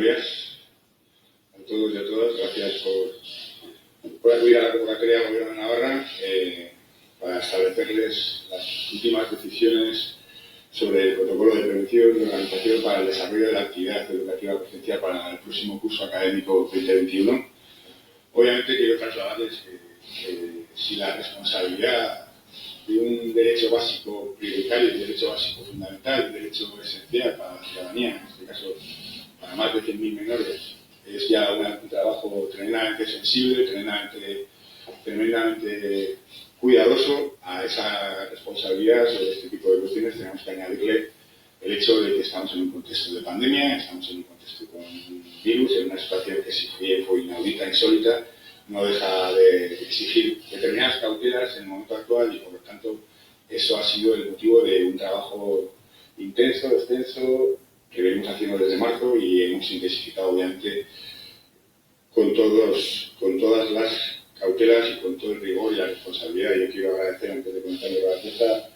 días a todos y a todas. Gracias por acudir a la convocatoria del Gobierno de Navarra para establecerles las últimas decisiones sobre el protocolo de prevención y organización para el desarrollo de la actividad educativa presencial para el próximo curso académico 2021. Obviamente quiero trasladarles que si la responsabilidad de un derecho básico prioritario, un derecho básico fundamental, un derecho esencial para la ciudadanía, en este caso para más de 100.000 menores, es ya un trabajo tremendamente sensible, tremendamente cuidadoso. A esa responsabilidad sobre este tipo de cuestiones tenemos que añadirle el hecho de que estamos en un contexto de pandemia, estamos en un contexto con un virus, en una situación que si bien fue inaudita, insólita, no deja de exigir determinadas cautelas en el momento actual y por lo tanto eso ha sido el motivo de un trabajo intenso, extenso, que venimos haciendo desde marzo y hemos intensificado obviamente con todas las cautelas y con todo el rigor y la responsabilidad. Yo quiero agradecer, antes de comentarle la fiesta,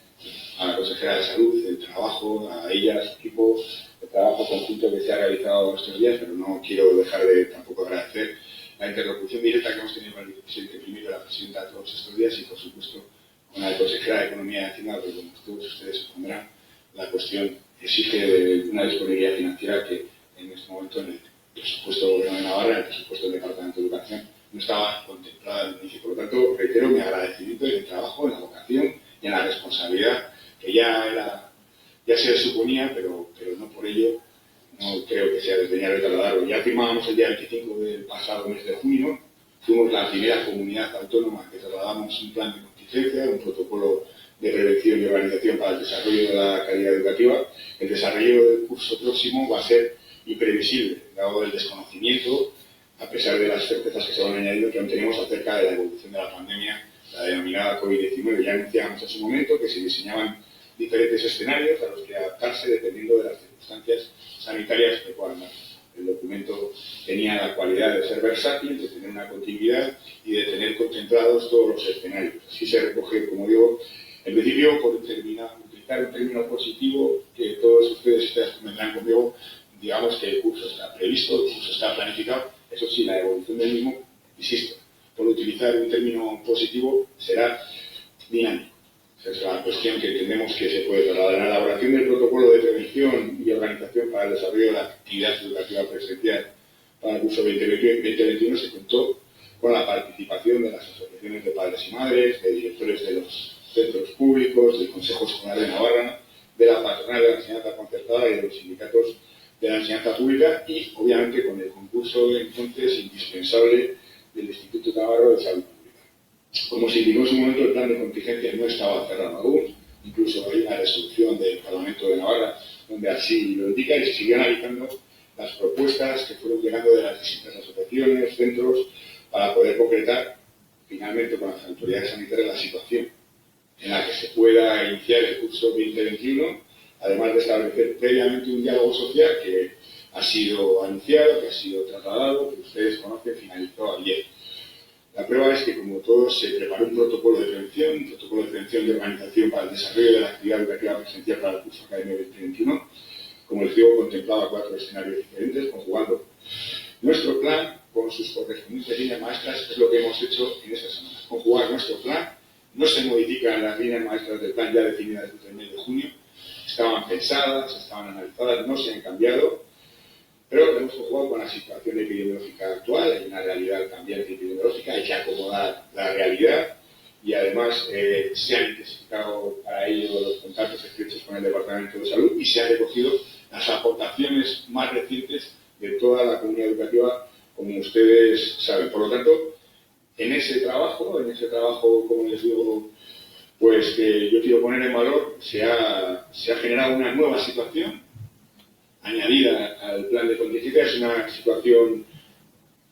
a la consejera de Salud, el trabajo, a ella, a su equipo, el trabajo conjunto que se ha realizado estos días, pero no quiero dejar de tampoco agradecer la interlocución directa que hemos tenido con el vicepresidente primero, la presidenta, todos estos días y, por supuesto, con la consejera de Economía y Hacienda, porque como todos ustedes supondrán, la cuestión exige una disponibilidad financiera que en este momento en el presupuesto del Gobierno de Navarra, en el presupuesto del Departamento de Educación, no estaba contemplada al inicio. Por lo tanto, reitero mi agradecimiento en el trabajo, en la vocación y en la responsabilidad que ya se suponía, pero no por ello no creo que sea desdeñable trasladarlo. Ya firmábamos el día 25 del pasado mes de junio, fuimos la primera comunidad autónoma que trasladamos un plan de contingencia, un protocolo de prevención y organización para el desarrollo de la calidad educativa. El desarrollo del curso próximo va a ser imprevisible, dado el desconocimiento, a pesar de las certezas que se van añadiendo que aún tenemos acerca de la evolución de la pandemia, la denominada COVID-19. Ya anunciábamos en su momento que se diseñaban diferentes escenarios a los que adaptarse dependiendo de las circunstancias sanitarias que puedan dar. El documento tenía la cualidad de ser versátil, de tener una continuidad y de tener contemplados todos los escenarios. Así se recoge, como digo, en principio, por utilizar un término positivo, que todos ustedes convendrán conmigo, digamos que el curso está previsto, el curso está planificado. Eso sí, la evolución del mismo, insisto, por utilizar un término positivo, será dinámico. Esa es la cuestión que entendemos que se puede trasladar. En la elaboración del protocolo de prevención y organización para el desarrollo de la actividad educativa presencial para el curso 2020-2021 se contó con la participación de las asociaciones de padres y madres, de directores de los centros públicos, del Consejo Escolar de Navarra, de la patronal de la enseñanza concertada y de los sindicatos de la enseñanza pública y, obviamente, con el concurso entonces indispensable del Instituto Navarro de Salud Pública. Como se indicó en su momento, el plan de contingencia no estaba cerrado aún, incluso hay una resolución del Parlamento de Navarra donde así lo indica y se sigue analizando las propuestas que fueron llegando de las distintas asociaciones, centros, para poder concretar finalmente con las autoridades sanitarias la situación en la que se pueda iniciar el curso 2021, además de establecer previamente un diálogo social que ha sido anunciado, que ha sido trasladado, que ustedes conocen, finalizó ayer. La prueba es que, como todos, se preparó un protocolo de prevención de organización para el desarrollo de la actividad educativa presencial para el curso académico 2021. Como les digo, contemplaba 4 escenarios diferentes, conjugando nuestro plan con sus correspondientes líneas maestras. Es lo que hemos hecho en esta semana. Conjugar nuestro plan. No se modifican las líneas maestras del plan ya definidas desde el mes de junio. Estaban pensadas, estaban analizadas, no se han cambiado, pero lo hemos conjugado con la situación epidemiológica actual. Hay una realidad cambiante epidemiológica, hay que acomodar la realidad y además se han intensificado para ello los contactos estrechos con el Departamento de Salud y se han recogido las aportaciones más recientes de toda la comunidad educativa, como ustedes saben. Por lo tanto, en ese trabajo, como les digo, pues que yo quiero poner en valor, se ha generado una nueva situación añadida al plan de contingencia. Es una situación,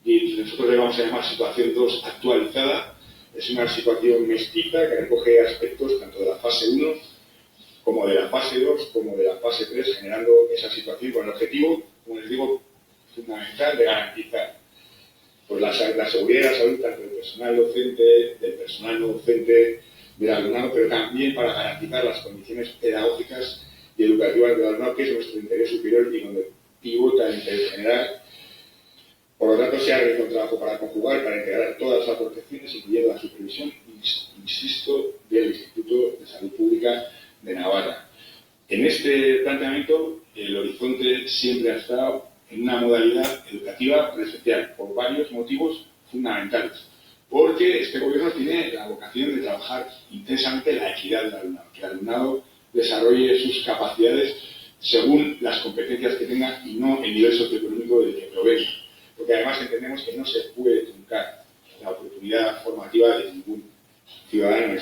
y nosotros le vamos a llamar situación 2 actualizada. Es una situación mestiza que recoge aspectos tanto de la fase 1 como de la fase 2 como de la fase 3, generando esa situación con el objetivo, como les digo, fundamental de garantizar pues la seguridad y la salud tanto del personal docente, del personal no docente, del alumnado, pero también para garantizar las condiciones pedagógicas y educativas del alumnado, que es nuestro interés superior y donde pivota el interés general. Por lo tanto, se ha realizado un trabajo para conjugar, para integrar todas las aportaciones, incluyendo la supervisión, insisto, del Instituto de Salud Pública de Navarra. En este planteamiento, el horizonte siempre ha estado en una modalidad educativa presencial, por varios motivos fundamentales. Porque este gobierno tiene la vocación de trabajar intensamente la equidad del alumnado, que el alumnado desarrolle sus capacidades según las competencias que tenga y no el nivel socioeconómico del que provenga. Porque además entendemos que no se puede truncar la oportunidad formativa de ningún ciudadano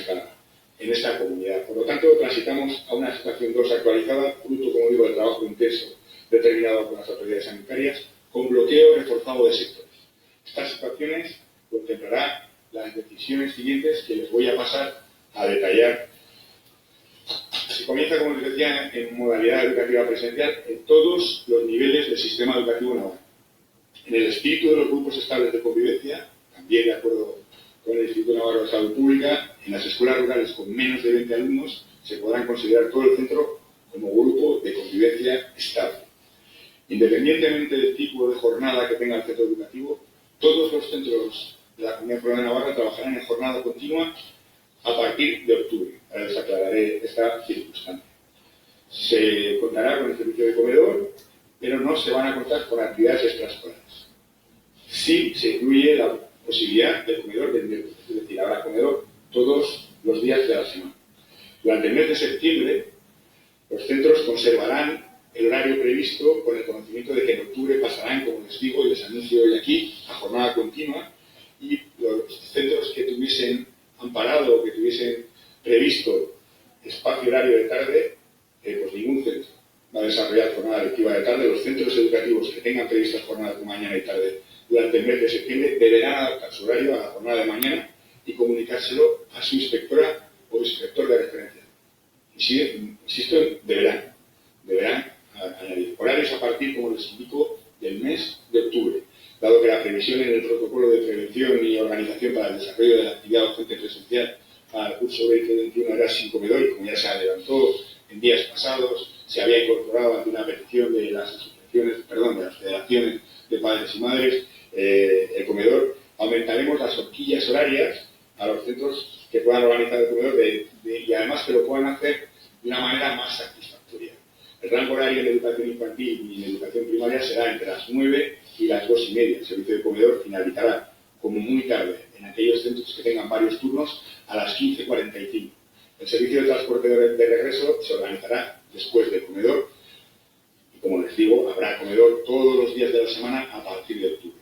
en esta comunidad. Por lo tanto, transitamos a una situación 2 actualizada, fruto, como digo, del trabajo intenso determinado por las autoridades sanitarias, con bloqueo reforzado de sectores. Estas situaciones contemplará las decisiones siguientes que les voy a pasar a detallar. Se comienza, como les decía, en modalidad educativa presencial en todos los niveles del sistema educativo navarro. En el espíritu de los grupos estables de convivencia, también de acuerdo con el Instituto Navarro de Salud Pública, en las escuelas rurales con menos de 20 alumnos se podrán considerar todo el centro como grupo de convivencia estable. Independientemente del tipo de jornada que tenga el centro educativo, todos los centros de la Comunidad Foral de Navarra trabajarán en jornada continua a partir de octubre. Ahora les aclararé esta circunstancia. Se contará con el servicio de comedor, pero no se van a contar con actividades extraescolares. Sí se incluye la posibilidad del comedor del miércoles, es decir, habrá comedor todos los días de la semana. Durante el mes de septiembre, los centros conservarán el horario previsto con el conocimiento de que en octubre pasarán, como les digo y les anuncio hoy aquí, a jornada continua, y los centros que tuviesen amparado o que tuviesen previsto espacio horario de tarde, pues ningún centro va a desarrollar jornada lectiva de tarde. Los centros educativos que tengan previstas jornadas de mañana y tarde durante el mes de septiembre deberán adaptar su horario a la jornada de mañana y comunicárselo a su inspectora o inspector de referencia. Insisto, deberán añadir horarios a partir, como les indico, del mes de octubre, dado que la previsión en el protocolo de prevención y organización para el desarrollo de la actividad docente presencial para el curso 2021 era sin comedor, y como ya se adelantó en días pasados, se había incorporado ante una petición de las de las federaciones de padres y madres, el comedor. Aumentaremos las horquillas horarias a los centros que puedan organizar el comedor y además que lo puedan hacer de una manera más satisfactoria. El rango horario en educación infantil y en educación primaria será entre las 9 y las 2:30. El servicio de comedor finalizará como muy tarde en aquellos centros que tengan varios turnos a las 15:45. El servicio de transporte de regreso se organizará después del comedor y, como les digo, habrá comedor todos los días de la semana a partir de octubre.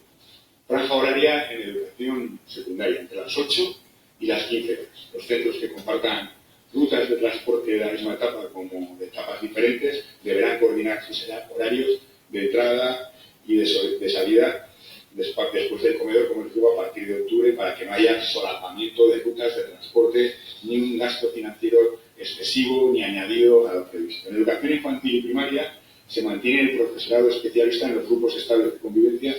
Franja horaria en educación secundaria entre las 8 y las 15 horas. Los centros que compartan rutas de transporte de la misma etapa como de etapas diferentes deberán coordinar sus horarios de entrada y de salida después del comedor, como les digo, a partir de octubre, para que no haya solapamiento de rutas de transporte ni un gasto financiero excesivo ni añadido a lo previsto. En educación infantil y primaria se mantiene el profesorado especialista en los grupos estables de convivencia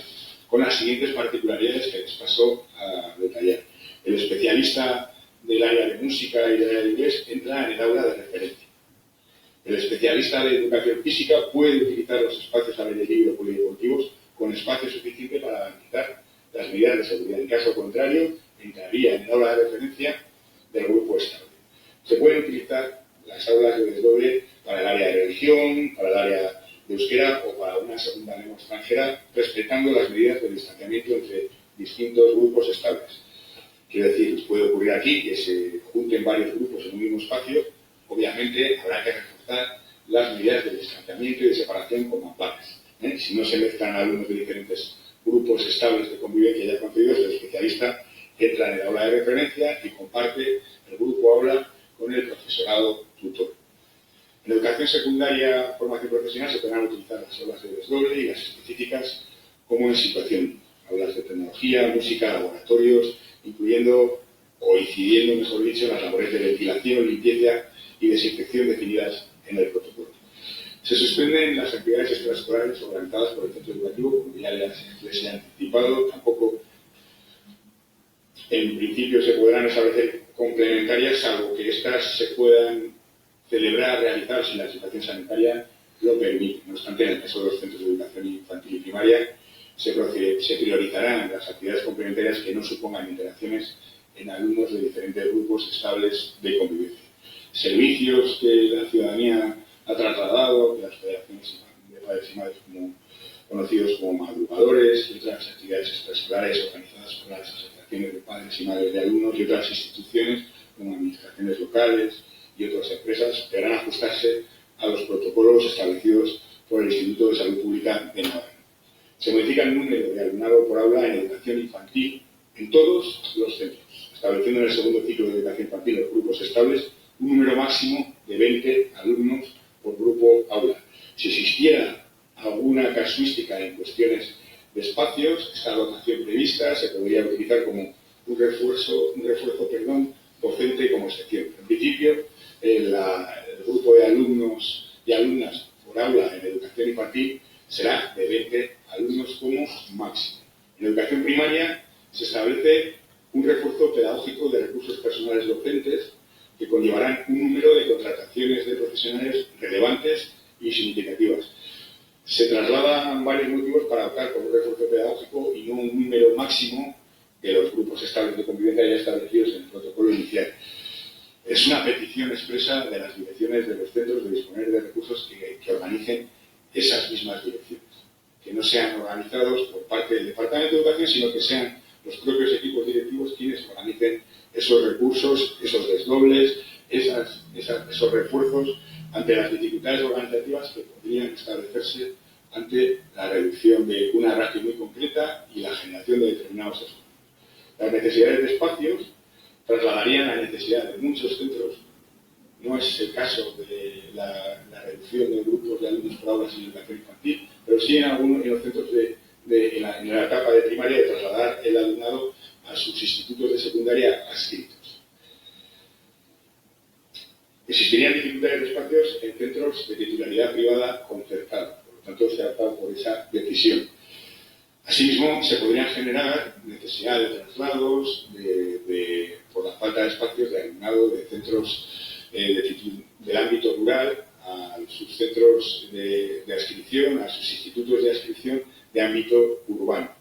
con las siguientes particularidades que les paso a detallar. El especialista del área de música y del área de inglés entra en el aula de referencia. El especialista de educación física puede utilizar los espacios al aire libre polideportivos con espacio suficiente para garantizar las medidas de seguridad. En caso contrario, entraría en el aula de referencia del grupo estable. Se pueden utilizar las aulas de desdoble para el área de religión, para el área de euskera o para una segunda lengua extranjera, respetando las medidas de distanciamiento entre distintos grupos estables. Quiero decir, puede ocurrir aquí que se junten varios grupos en un mismo espacio. Obviamente habrá que reforzar las medidas de distanciamiento y de separación con mamparas. Si no se mezclan alumnos de diferentes grupos estables de convivencia ya concedidos, el especialista entra en el aula de referencia y comparte el grupo aula con el profesorado tutor. En educación secundaria, formación profesional, se podrán utilizar las aulas de desdoble y las específicas como en situación. Aulas de tecnología, música, laboratorios, incluyendo o incidiendo, mejor dicho, en las labores de ventilación, limpieza y desinfección definidas en el protocolo. Se suspenden las actividades extraescolares organizadas por el centro educativo, como ya les he anticipado. Tampoco, en principio, se podrán establecer complementarias, salvo que éstas se puedan celebrar, realizar si la situación sanitaria lo permite. No obstante, en el caso de los centros de educación primaria se priorizarán las actividades complementarias que no supongan interacciones en alumnos de diferentes grupos estables de convivencia. Servicios que la ciudadanía ha trasladado, que las federaciones de padres y madres conocidos como madrugadores, y otras actividades extraescolares organizadas por las asociaciones de padres y madres de alumnos y otras instituciones como administraciones locales y otras empresas, deberán ajustarse a los protocolos establecidos por el Instituto de Salud Pública de Navarra. Se modifica el número de alumnado por aula en educación infantil en todos los centros, estableciendo en el segundo ciclo de educación infantil los grupos estables un número máximo de 20 alumnos por grupo aula. Si existiera alguna casuística en cuestiones de espacios, esta dotación prevista se podría utilizar como un refuerzo docente como excepción. En principio, el grupo de alumnos y alumnas por aula en educación infantil será de 20 alumnos como máximo. En educación primaria se establece un refuerzo pedagógico de recursos personales docentes que conllevarán un número de contrataciones de profesionales relevantes y significativas. Se trasladan varios motivos para optar por un refuerzo pedagógico y no un número máximo de los grupos estables de convivencia ya establecidos en el protocolo inicial. Es una petición expresa de las direcciones de los centros de disponer de recursos que organicen esas mismas direcciones, que no sean organizados por parte del Departamento de Educación, sino que sean los propios equipos directivos quienes organicen esos recursos, esos desdobles, esos refuerzos ante las dificultades organizativas que podrían establecerse ante la reducción de una ratio muy concreta y la generación de determinados esfuerzos. Las necesidades de espacios trasladarían la necesidad de muchos centros. No es el caso de la reducción de grupos de alumnos por aulas en educación infantil, pero sí en los centros en la etapa de primaria de trasladar el alumnado a sus institutos de secundaria adscritos. Existirían dificultades de espacios en centros de titularidad privada concertada, por lo tanto se ha optado por esa decisión. Asimismo, se podrían generar necesidades de traslados por la falta de espacios de alumnado de centros del ámbito rural a sus centros de adscripción, a sus institutos de adscripción de ámbito urbano.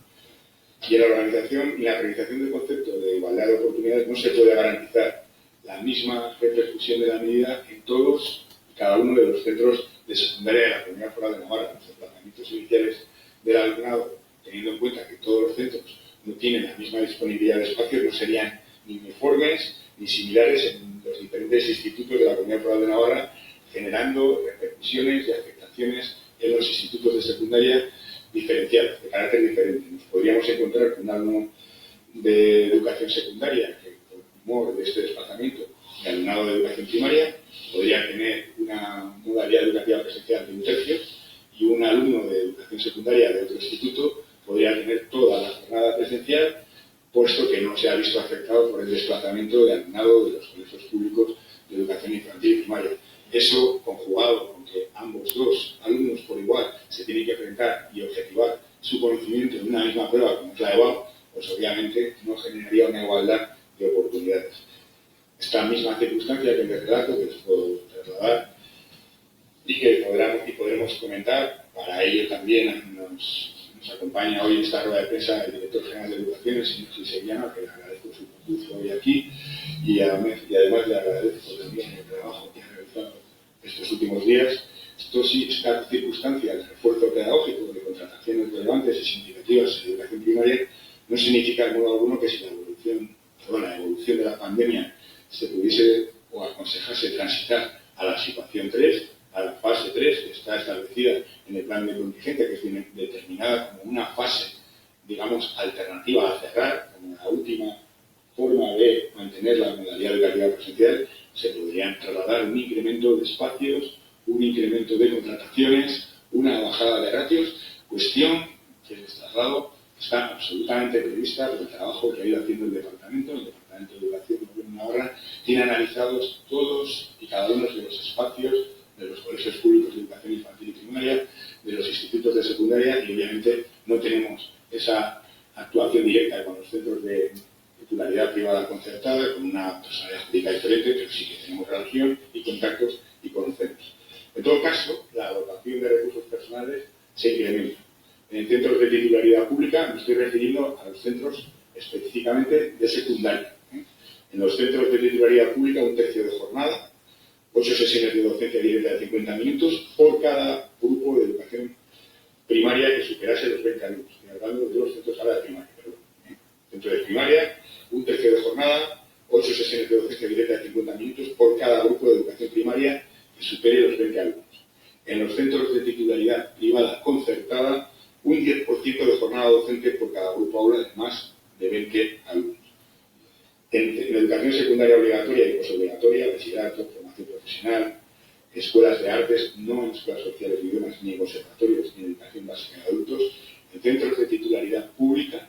Y en la organización y la realización del concepto de igualdad de oportunidades no se puede garantizar la misma repercusión de la medida en todos y cada uno de los centros de secundaria de la Comunidad Foral de Navarra. Los desplazamientos iniciales del alumnado, teniendo en cuenta que todos los centros no tienen la misma disponibilidad de espacios, no serían ni uniformes ni similares en los diferentes institutos de la Comunidad Foral de Navarra, generando repercusiones y afectaciones en los institutos de secundaria diferenciadas, de carácter diferente. Nos podríamos encontrar con un alumno de educación secundaria que, por mor de este desplazamiento de alumnado de educación primaria, podría tener una modalidad educativa presencial de un tercio, y un alumno de educación secundaria de otro instituto podría tener toda la jornada presencial, puesto que no se ha visto afectado por el desplazamiento de alumnado de los colegios públicos de educación infantil y primaria. Eso, conjugado con que ambos dos alumnos por igual se tienen que enfrentar y objetivar su conocimiento en una misma prueba, como es la EBAU, pues obviamente no generaría una igualdad de oportunidades. Esta misma circunstancia que les relato, que les puedo trasladar y que podremos comentar, para ello también nos acompaña hoy en esta rueda de prensa el director general de Educación, el señor Gil Sevillano, que le agradezco su concurso hoy aquí, y además le agradezco también el trabajo que ha realizado estos últimos días. Esta circunstancia, el refuerzo pedagógico de contrataciones relevantes y significativas en educación primaria, no significa de modo alguno que si la evolución de la pandemia se pudiese o aconsejase transitar a la situación 3, a la fase 3, que está establecida en el plan de contingencia, que es determinada como una fase, digamos, alternativa a cerrar, como la última forma de mantener la modalidad educativa presencial, se podrían trasladar un incremento de espacios, un incremento de contrataciones, una bajada de ratios, cuestión que el traslado está absolutamente prevista por el trabajo que ha ido haciendo el Departamento de Educación de Navarra, tiene analizados todos y cada uno de los espacios de los colegios públicos de educación infantil y primaria, de los institutos de secundaria, y obviamente no tenemos esa actuación directa con los centros de titularidad privada concertada, con una personalidad jurídica diferente, pero sí que tenemos relación y contactos y conocemos. En todo caso, la dotación de recursos personales se incrementa. En centros de titularidad pública me estoy refiriendo a los centros específicamente de secundaria. En los centros de titularidad pública, un tercio de jornada, 8 sesiones de docencia directa de 50 minutos por cada grupo de educación primaria que superase los 20 alumnos. Estoy hablando de los centros ahora de primaria, perdón. Centro de primaria, un tercio de jornada, 8 sesiones de docencia directa de 50 minutos por cada grupo de educación primaria que supere los 20 alumnos. En los centros de titularidad privada concertada, un 10% de jornada docente por cada grupo aula de más de 20 alumnos. En educación secundaria obligatoria y posobligatoria, bachillerato, formación profesional, escuelas de artes, no en escuelas sociales de idiomas, ni en conservatorios, ni en educación básica de adultos, en centros de titularidad pública,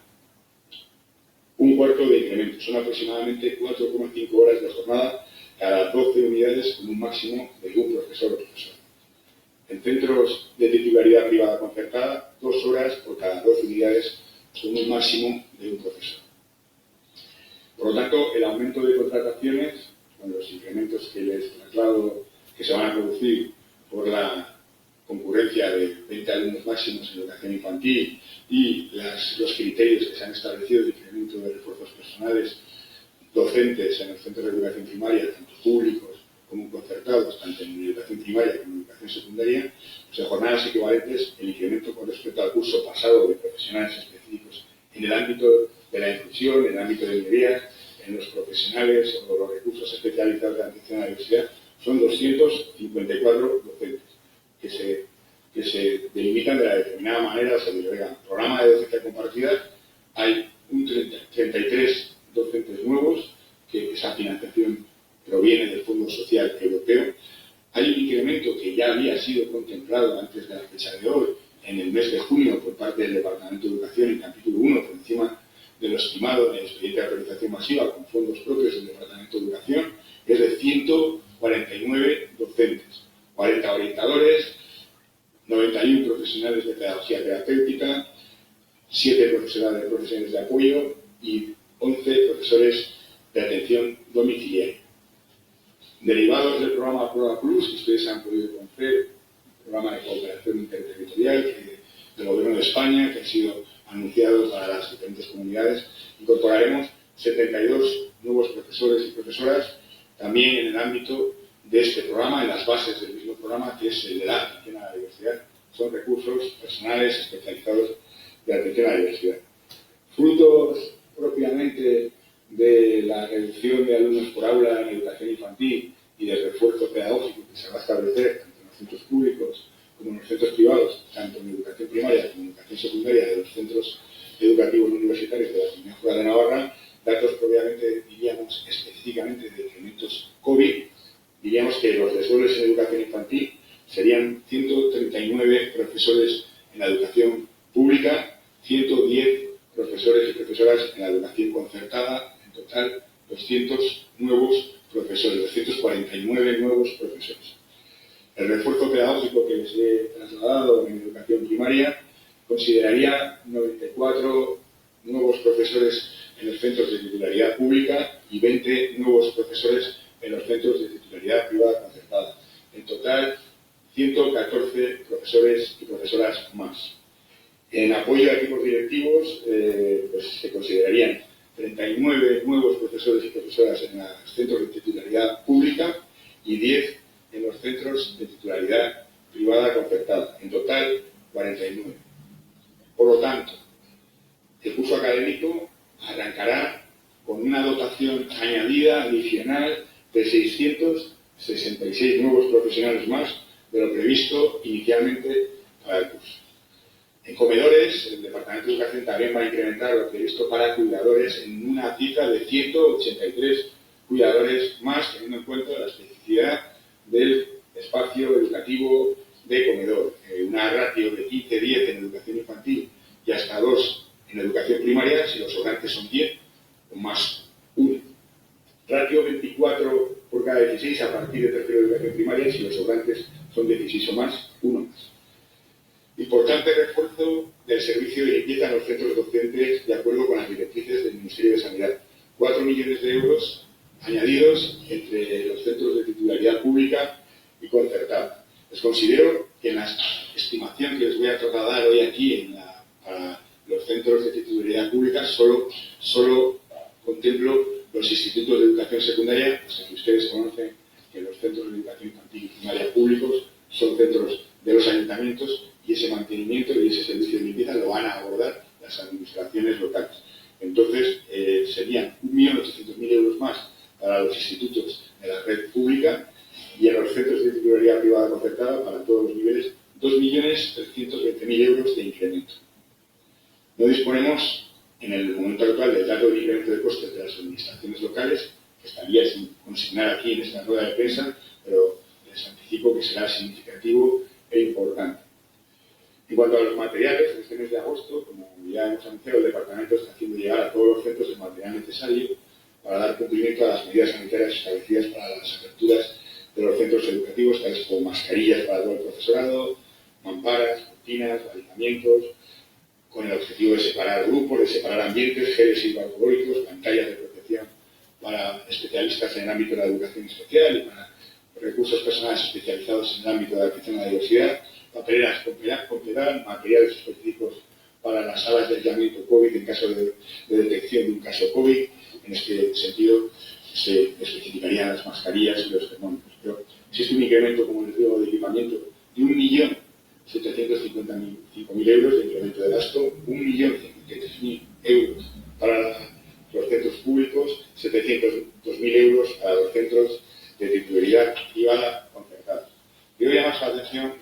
un cuarto de incremento. Son aproximadamente 4,5 horas de jornada cada 12 unidades con un máximo de un profesor o profesora. En centros de titularidad privada concertada, 2 horas por cada 12 unidades con un máximo de un profesor. Por lo tanto, el aumento de contrataciones, con los incrementos que les traslado que se van a producir por la concurrencia de 20 alumnos máximos en educación infantil y los criterios que se han establecido de incremento de refuerzos personales docentes en los centros de educación primaria, tanto públicos como concertados, tanto en educación primaria como en educación secundaria, pues en jornadas equivalentes el incremento con respecto al curso pasado de profesionales específicos en el ámbito de la inclusión, en el ámbito de minorías, en los profesionales o los recursos especializados de atención a la diversidad, son 254 docentes que se delimitan de la determinada manera, se agregan programa de docencia compartida, hay 33 docentes nuevos, que esa financiación proviene del Fondo Social Europeo. Hay un incremento que ya había sido contemplado antes de la fecha de hoy, en el mes de junio, por parte del Departamento de Educación en capítulo 1, por encima de lo estimado en el expediente de autorización masiva con fondos propios del Departamento de Educación, es de 149 docentes, 40 orientadores, 91 profesionales de pedagogía terapéutica, 7 profesionales de profesiones de apoyo y 11 profesores de atención domiciliaria. Derivados del programa Prueba Plus, que ustedes han podido conocer, programa de cooperación interterritorial del Gobierno de España, que ha sido anunciado para las diferentes comunidades, incorporaremos 72 nuevos profesores y profesoras también en el ámbito de este programa, en las bases del mismo programa, que es el de la atención a la diversidad. Son recursos personales especializados de atención a la diversidad. Frutos propiamente de la reducción de alumnos por aula en educación infantil y del refuerzo pedagógico que se va a establecer tanto en los centros públicos como en los centros privados, tanto en educación primaria como en educación secundaria de los centros educativos universitarios de la Comunidad Foral de Navarra, datos propiamente, diríamos, específicamente de incrementos COVID, diríamos que los desdobles en educación infantil serían 139 profesores en la educación pública, 110 profesores y profesoras en la educación concertada, en total 200 nuevos profesores, 249 nuevos profesores. El refuerzo pedagógico que les he trasladado en educación primaria consideraría 94 nuevos profesores en los centros de titularidad pública y 20 nuevos profesores en los centros de titularidad privada concertada. En total, 114 profesores y profesoras más. En apoyo a equipos directivos, pues se considerarían 39 nuevos profesores y profesoras en los centros de titularidad pública y 10 en los centros de titularidad privada concertada. En total, 49. Por lo tanto, el curso académico arrancará con una dotación añadida adicional de 666 nuevos profesionales más de lo previsto inicialmente para el curso. En comedores, el Departamento de Educación también va a incrementar lo previsto para cuidadores en una cifra de 183 cuidadores más, teniendo en cuenta la especificidad del espacio educativo de comedor. Una ratio de 15-10 en educación infantil y hasta 2 en educación primaria, si los sobrantes son 10, o más 1. Ratio 24 por cada 16 a partir de tercero de educación primaria, si los sobrantes son 16 o más, 1 más. Importante refuerzo del servicio de limpieza en los centros docentes de acuerdo con las directrices del Ministerio de Sanidad. 4 millones de euros añadidos entre los centros de titularidad pública y concertada. Les considero que en la estimación que les voy a trasladar hoy aquí en la para los centros de titularidad pública solo contemplo los institutos de educación secundaria, pues que ustedes conocen que los centros de educación infantil y primaria públicos son centros de los ayuntamientos y ese mantenimiento y ese servicio de limpieza lo van a abordar las administraciones locales. Entonces, serían 1.800.000 euros más para los institutos de la red pública y en los centros de titularidad privada concertada para todos los niveles 2.320.000 euros de incremento. No disponemos en el momento actual del dato de incremento de costes de las administraciones locales, que estaría sin consignar aquí en esta rueda de prensa, pero les anticipo que será significativo e importante. En cuanto a los materiales, en este mes de agosto, como ya hemos anunciado, el Departamento está haciendo llegar a todos los centros el material necesario para dar cumplimiento a las medidas sanitarias establecidas para las aperturas de los centros educativos, tales como mascarillas para todo el profesorado, mamparas, cortinas, balizamientos, con el objetivo de separar grupos, de separar ambientes, geles hidroalcohólicos, pantallas de protección para especialistas en el ámbito de la educación especial y para recursos personales especializados en el ámbito de la atención a la diversidad, papeleras completar, materiales específicos para las salas de aislamiento COVID en caso de detección de un caso COVID. En este sentido, se especificarían las mascarillas y los termómetros. Pero existe un incremento, como les digo, de equipamiento de 1.755.000 euros de incremento de gasto, 1.053.000 euros para los centros públicos, 702.000 euros para los centros de titularidad privada concertada. Quiero llamar su atención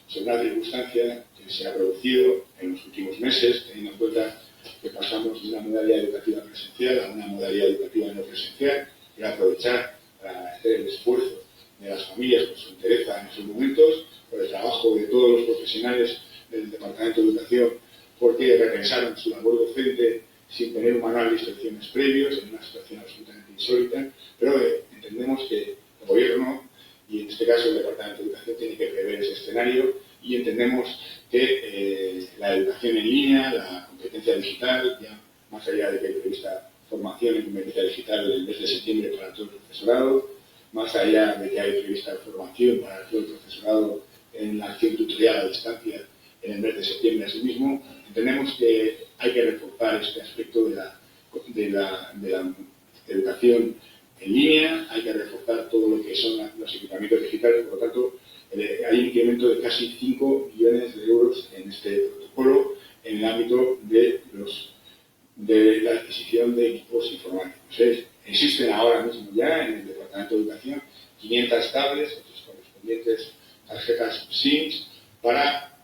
sobre una circunstancia que se ha producido en los últimos meses, teniendo en cuenta que pasamos de una modalidad educativa presencial a una modalidad educativa no presencial. Quiero aprovechar para hacer el esfuerzo de las familias por su entereza en estos momentos, por el trabajo de todos los profesionales del Departamento de Educación, porque repensaron su labor docente sin tener un manual de instrucciones previos, en una situación absolutamente insólita, pero entendemos que el Gobierno, y en este caso el Departamento de Educación, tiene que prever ese escenario y entendemos que la educación en línea, la competencia digital, ya más allá de que hay prevista formación en competencia digital el mes de septiembre para todo el profesorado, más allá de que hay prevista formación para todo el profesorado en la acción tutorial a distancia en el mes de septiembre asimismo, entendemos que hay que reforzar este aspecto de la educación en línea, hay que reforzar todo lo que son los equipamientos digitales, por lo tanto, hay un incremento de casi 5 millones de euros en este protocolo en el ámbito de la adquisición de equipos informáticos. Existen ahora mismo ya en el Departamento de Educación 500 tablets, sus correspondientes tarjetas SIMS, para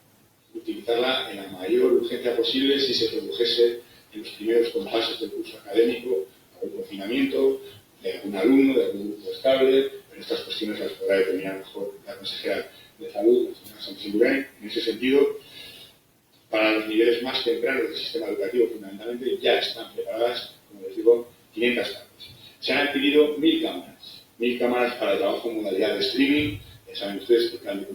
utilizarla en la mayor urgencia posible si se produjese en los primeros compases del curso académico algún confinamiento de algún alumno, de algún grupo estable, pero estas cuestiones las podrá determinar mejor la consejera de Salud, la señora Sánchez Durán. En ese sentido, para los niveles más tempranos del sistema educativo, fundamentalmente, ya están preparadas, como les digo, 500 tablets. Se han adquirido 1.000 cámaras para el trabajo en modalidad de streaming. Ya saben ustedes que el plan de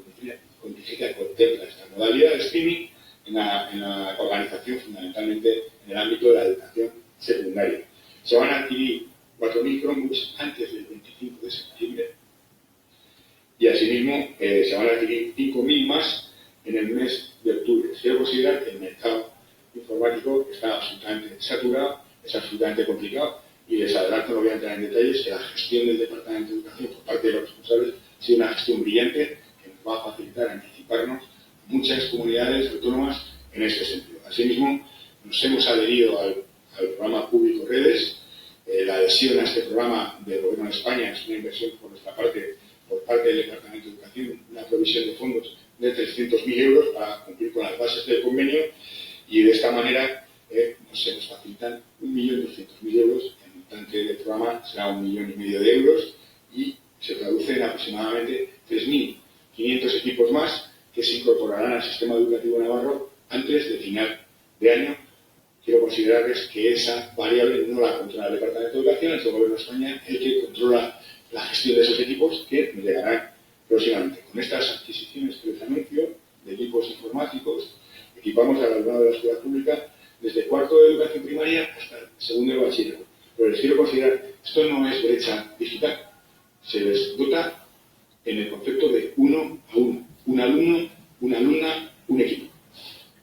Pontificia contempla esta modalidad de streaming en la organización, fundamentalmente en el ámbito de la educación secundaria. Se van a adquirir 4.000 Chromebooks antes del 25 de septiembre y asimismo se van a adquirir 5.000 más en el mes de octubre. Quiero considerar que el mercado informático está absolutamente saturado, es absolutamente complicado y les adelanto, no voy a entrar en detalles, que la gestión del Departamento de Educación por parte de los responsables ha sido una gestión brillante que nos va a facilitar anticiparnos muchas comunidades autónomas en este sentido. Asimismo, nos hemos adherido al programa Público Redes. La adhesión a este programa del Gobierno de España es una inversión por nuestra parte, por parte del Departamento de Educación, una provisión de fondos de 300.000 euros para cumplir con las bases del convenio y de esta manera nos facilitan 1.200.000 euros. El montante del programa será 1,5 millones de euros y se traduce en aproximadamente 3.500 equipos más que se incorporarán al sistema educativo navarro antes de final de año. Quiero considerarles que esa variable no la controla el Departamento de Educación, es el Gobierno de España el que controla la gestión de esos equipos que nos llegarán próximamente. Con estas adquisiciones que les anuncio de equipos informáticos, equipamos al alumnado de la escuela pública desde cuarto de educación primaria hasta el segundo de bachillerato. Pero les quiero considerar, esto no es brecha digital, se les dota en el concepto de 1 a 1, un alumno, una alumna, un equipo.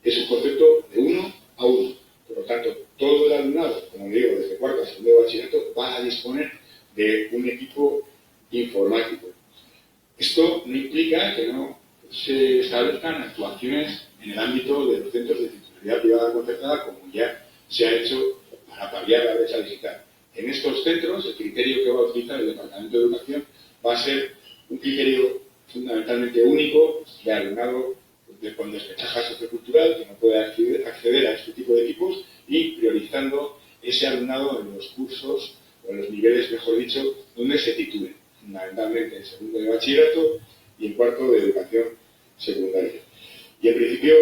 Es un concepto de 1 a disponer de un equipo informático. Esto no implica que no se establezcan actuaciones en el ámbito de los centros de titularidad privada concertada, como ya se ha hecho para paliar la brecha digital. En estos centros, el criterio que va a utilizar el Departamento de Educación va a ser un criterio fundamentalmente único de alumnado con desventaja sociocultural que no puede acceder a este tipo de equipos, y priorizando ese alumnado en los cursos o en los niveles, mejor dicho, donde se titule, fundamentalmente en segundo de bachillerato y en cuarto de educación secundaria. Y en principio,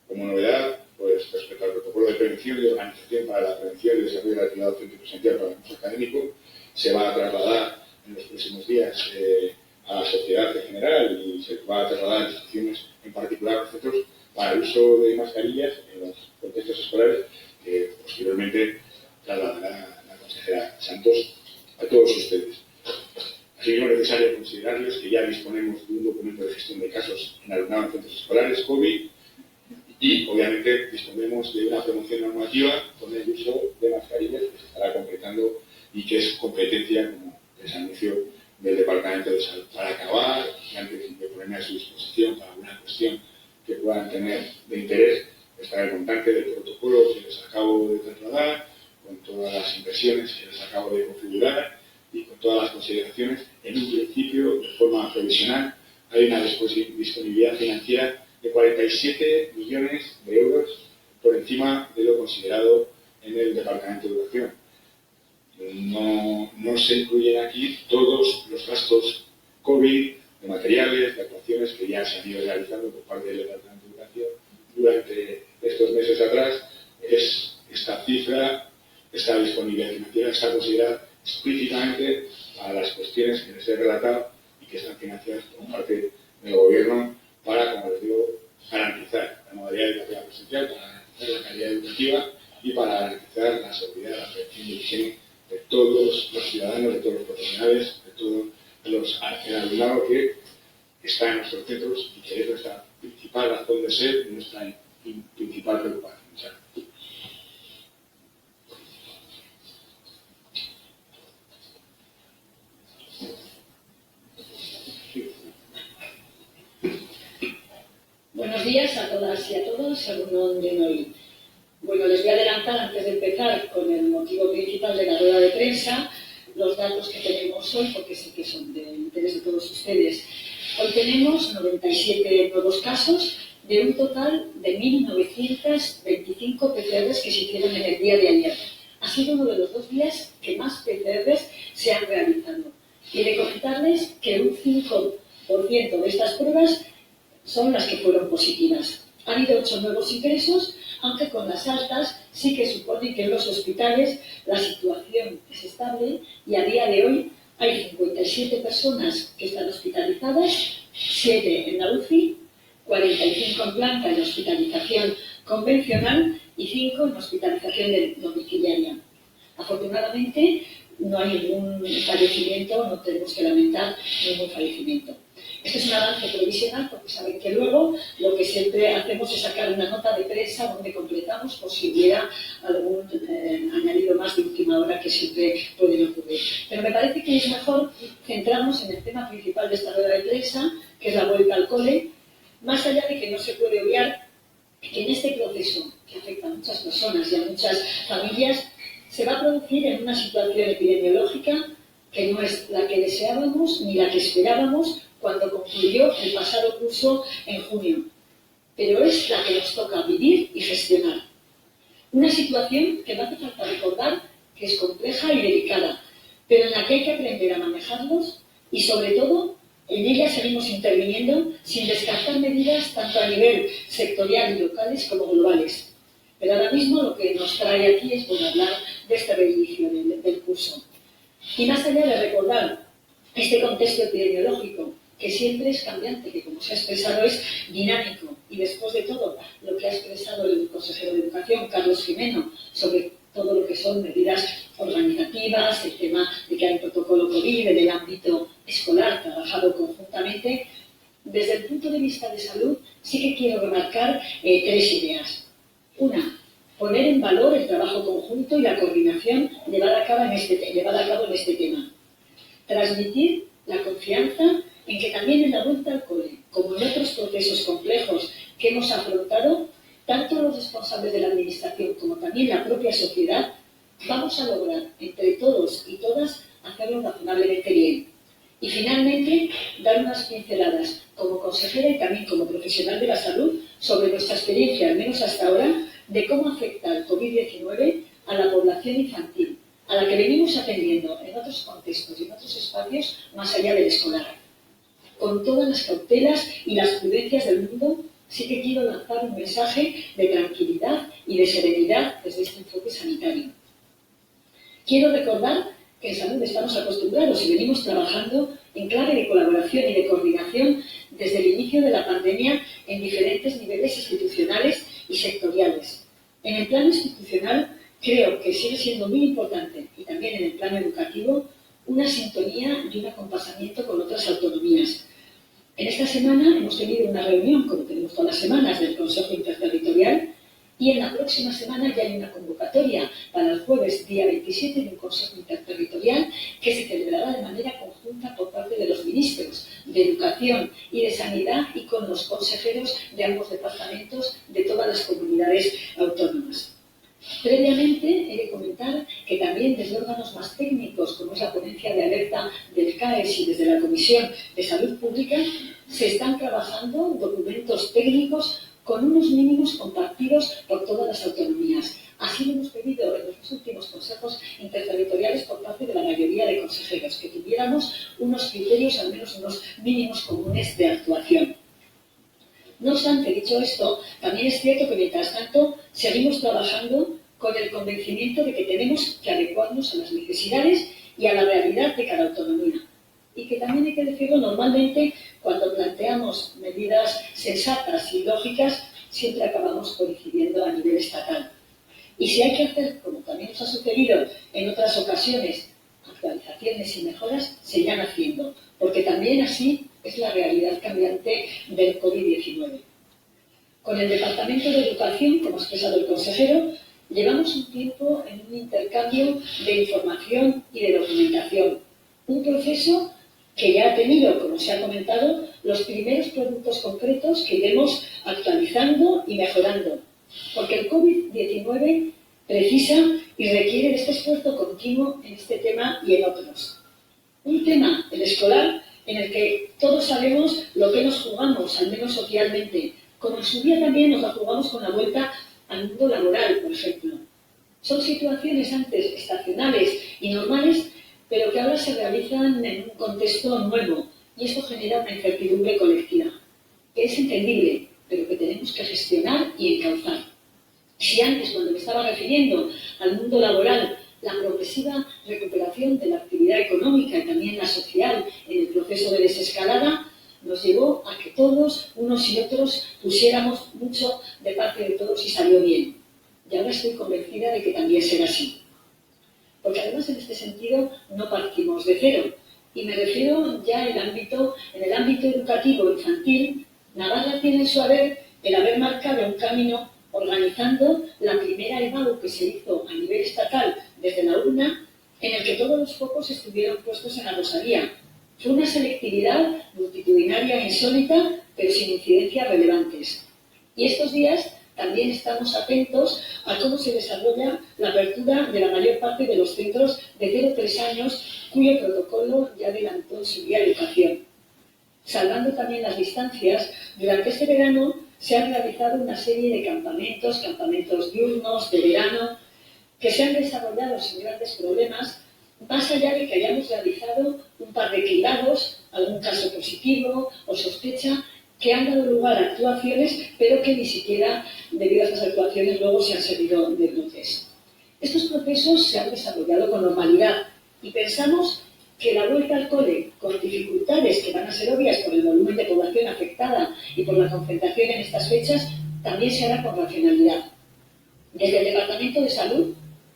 como novedad, pues respecto al protocolo de prevención y organización para la prevención y desarrollo de la actividad docente presencial para el curso académico, se va a trasladar en los próximos días a la sociedad en general, y se va a trasladar a instituciones, en particular a los centros, para el uso de mascarillas en los contextos escolares, que posteriormente trasladará la consejera Santos a todos ustedes. Asimismo, es necesario considerarles que ya disponemos de un documento de gestión de casos en alumnado en centros escolares COVID, y obviamente disponemos de una promoción normativa con el uso de mascarillas que se estará completando y que es competencia, como les anuncio, del Departamento de Salud. Para acabar, y antes de ponerme a su disposición para alguna cuestión que puedan tener de interés, estará el montante del protocolo que les acabo de trasladar, con todas las impresiones que les acabo de configurar y con todas las consideraciones. En un principio, de forma provisional, hay una disponibilidad financiera de 47 millones de euros por encima de lo considerado en el Departamento de Educación. No se incluyen aquí todos los gastos COVID, de materiales, de actuaciones que ya se han ido realizando por parte del Departamento de Educación durante estos meses atrás. Esta cifra, esta disponibilidad financiera, está considerada explícitamente para las cuestiones que les he relatado y que están financiadas por parte del Gobierno para, como les digo, garantizar la modalidad educativa presencial, para garantizar la calidad educativa y para garantizar la seguridad, la prevención y la higiene de todos los ciudadanos, de todos los profesionales, de todo el alumnado que está en nuestros centros, y que es nuestra principal razón de ser y nuestra principal preocupación. Buenos días a todas y a todos, alumnos de hoy. Bueno, les voy a adelantar, antes de empezar con el motivo principal de la rueda de prensa, los datos que tenemos hoy, porque sé que son de interés de todos ustedes. Hoy tenemos 97 nuevos casos, de un total de 1.925 PCRs que se hicieron en el día de ayer. Ha sido uno de los 2 días que más PCRs se han realizado. Y de comentarles que un 5% de estas pruebas son las que fueron positivas. Ha habido 8 nuevos ingresos, aunque con las altas sí que supone que en los hospitales la situación es estable, y a día de hoy hay 57 personas que están hospitalizadas, 7 en la UCI, 45 en planta en hospitalización convencional y 5 en hospitalización domiciliaria. Afortunadamente no hay ningún fallecimiento, no tenemos que lamentar ningún fallecimiento. Este es un avance provisional, porque saben que luego lo que siempre hacemos es sacar una nota de prensa donde completamos por si hubiera algún añadido más de última hora que siempre pueden ocurrir. Pero me parece que es mejor centrarnos en el tema principal de esta rueda de prensa, que es la vuelta al cole, más allá de que no se puede obviar que en este proceso, que afecta a muchas personas y a muchas familias, se va a producir en una situación epidemiológica que no es la que deseábamos ni la que esperábamos cuando concluyó el pasado curso en junio, pero es la que nos toca vivir y gestionar. Una situación que no hace falta recordar que es compleja y delicada, pero en la que hay que aprender a manejarlos, y sobre todo en ella seguimos interviniendo sin descartar medidas tanto a nivel sectorial y locales como globales. Pero ahora mismo lo que nos trae aquí es hablar de este reinicio del curso. Y más allá de recordar este contexto epidemiológico, que siempre es cambiante, que como se ha expresado es dinámico, y después de todo lo que ha expresado el consejero de Educación, Carlos Jimeno, sobre todo lo que son medidas organizativas, el tema de que hay un protocolo COVID en el ámbito escolar trabajado conjuntamente, desde el punto de vista de salud sí que quiero remarcar 3 ideas. Una, poner en valor el trabajo conjunto y la coordinación llevada a cabo en este tema, transmitir la confianza en que también en la vuelta al cole, como en otros procesos complejos que hemos afrontado, tanto los responsables de la Administración como también la propia sociedad, vamos a lograr entre todos y todas hacerlo razonablemente bien. Y finalmente, dar unas pinceladas como consejera y también como profesional de la salud sobre nuestra experiencia, al menos hasta ahora, de cómo afecta el COVID-19 a la población infantil, a la que venimos atendiendo en otros contextos y en otros espacios más allá del escolar. Con todas las cautelas y las prudencias del mundo, sí que quiero lanzar un mensaje de tranquilidad y de serenidad desde este enfoque sanitario. Quiero recordar que en salud estamos acostumbrados y venimos trabajando en clave de colaboración y de coordinación desde el inicio de la pandemia en diferentes niveles institucionales y sectoriales. En el plano institucional, creo que sigue siendo muy importante, y también en el plano educativo, una sintonía y un acompasamiento con otras autonomías. En esta semana hemos tenido una reunión, como tenemos todas las semanas, del Consejo Interterritorial, y en la próxima semana ya hay una convocatoria para el jueves, día 27, de un Consejo Interterritorial que se celebrará de manera conjunta por parte de los ministros de Educación y de Sanidad y con los consejeros de ambos departamentos de todas las comunidades autónomas. Previamente, he de comentar que también desde órganos más técnicos, como es la ponencia de alerta del CAES y desde la Comisión de Salud Pública, se están trabajando documentos técnicos con unos mínimos compartidos por todas las autonomías. Así lo hemos pedido en los últimos consejos interterritoriales por parte de la mayoría de consejeros, que tuviéramos unos criterios, al menos unos mínimos comunes de actuación. No obstante, dicho esto, también es cierto que mientras tanto seguimos trabajando con el convencimiento de que tenemos que adecuarnos a las necesidades y a la realidad de cada autonomía. Y que también hay que decirlo, normalmente cuando planteamos medidas sensatas y lógicas, siempre acabamos coincidiendo a nivel estatal. Y si hay que hacer, como también nos ha sucedido en otras ocasiones, actualizaciones y mejoras, se irán haciendo, porque también así es la realidad cambiante del COVID-19. Con el Departamento de Educación, como ha expresado el consejero, llevamos un tiempo en un intercambio de información y de documentación, un proceso que ya ha tenido, como se ha comentado, los primeros productos concretos que iremos actualizando y mejorando, porque el COVID-19 precisa y requiere de este esfuerzo continuo en este tema y en otros. Un tema, el escolar, en el que todos sabemos lo que nos jugamos, al menos socialmente, como en su día también nos la jugamos con la vuelta al mundo laboral, por ejemplo. Son situaciones antes estacionales y normales, pero que ahora se realizan en un contexto nuevo, y esto genera una incertidumbre colectiva, que es entendible, pero que tenemos que gestionar y encauzar. Si antes, cuando me estaba refiriendo al mundo laboral, la progresiva recuperación de la actividad económica y también la social en el proceso de desescalada nos llevó a que todos, unos y otros, pusiéramos mucho de parte de todos y salió bien. Y ahora estoy convencida de que también será así. Porque además en este sentido no partimos de cero. Y me refiero ya en el ámbito educativo infantil. Navarra tiene en su haber el haber marcado un camino organizando la primera EBAU que se hizo a nivel estatal desde la UNA, en el que todos los focos estuvieron puestos en la Rosalía. Fue una selectividad multitudinaria e insólita, pero sin incidencias relevantes. Y estos días también estamos atentos a cómo se desarrolla la apertura de la mayor parte de los centros de 0 a 3 años, cuyo protocolo ya adelantó en su día de educación. Salvando también las distancias, durante este verano se han realizado una serie de campamentos diurnos, de verano, que se han desarrollado sin grandes problemas, más allá de que hayamos realizado un par de cribados, algún caso positivo o sospecha, que han dado lugar a actuaciones, pero que ni siquiera, debido a esas actuaciones, luego se han servido de brotes. Estos procesos se han desarrollado con normalidad y pensamos que la vuelta al cole, con dificultades que van a ser obvias por el volumen de población afectada y por la concentración en estas fechas, también se hará con racionalidad. Desde el Departamento de Salud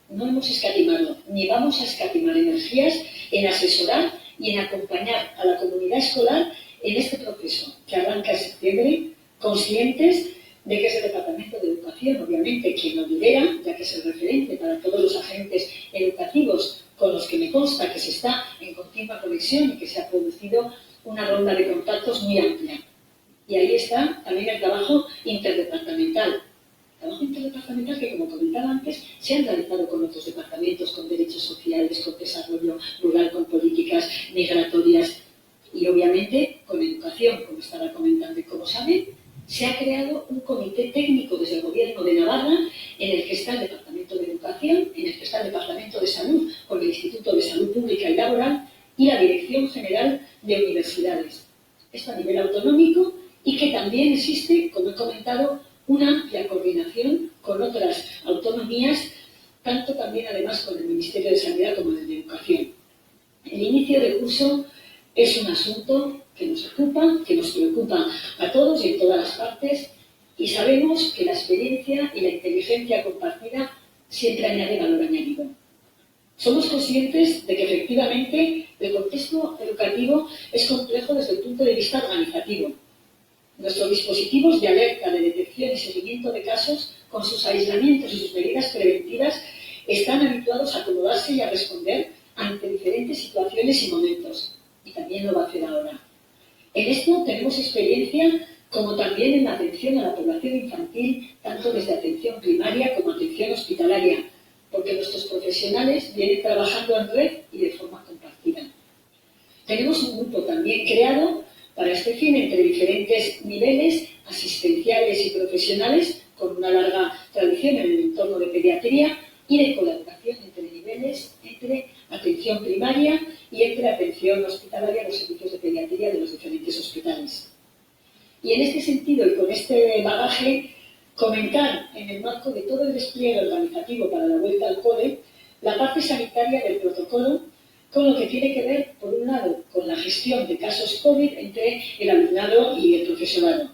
no hemos escatimado, ni vamos a escatimar energías en asesorar y en acompañar a la comunidad escolar en este proceso que arranca en septiembre, conscientes de que es el Departamento de Educación, obviamente, quien lo lidera, ya que es el referente para todos los agentes educativos con los que me consta que se está en continua conexión y que se ha producido una ronda de contactos muy amplia. Y ahí está también el trabajo interdepartamental. Trabajo interdepartamental que, como comentaba antes, se han realizado con otros departamentos, con derechos sociales, con desarrollo rural, con políticas migratorias y, obviamente, con educación, como estaba comentando. Y como saben, se ha creado un comité técnico desde el Gobierno de Navarra en el que está el Departamento de Educación, en el que está el Departamento de Salud, con el Instituto de Salud Pública y Laboral y la Dirección General de Universidades. Esto a nivel autonómico y que también existe, como he comentado, una amplia coordinación con otras autonomías, tanto también además con el Ministerio de Sanidad como el de Educación. El inicio del curso es un asunto que nos ocupa, que nos preocupa a todos y en todas las partes, y sabemos que la experiencia y la inteligencia compartida siempre añade valor añadido. Somos conscientes de que efectivamente el contexto educativo es complejo desde el punto de vista organizativo. Nuestros dispositivos de alerta, de detección y seguimiento de casos, con sus aislamientos y sus medidas preventivas, están habituados a acomodarse y a responder ante diferentes situaciones y momentos. Y también lo va a hacer ahora. En esto tenemos experiencia, como también en la atención a la población infantil, tanto desde atención primaria como atención hospitalaria, porque nuestros profesionales vienen trabajando en red y de forma compartida. Tenemos un grupo también creado para este fin entre diferentes niveles asistenciales y profesionales, con una larga tradición en el entorno de pediatría y de colaboración entre niveles, entre atención primaria y entre atención hospitalaria, los servicios de pediatría de los diferentes hospitales. Y en este sentido y con este bagaje, comentar en el marco de todo el despliegue organizativo para la vuelta al cole, la parte sanitaria del protocolo, con lo que tiene que ver, por un lado, con la gestión de casos COVID entre el alumnado y el profesorado.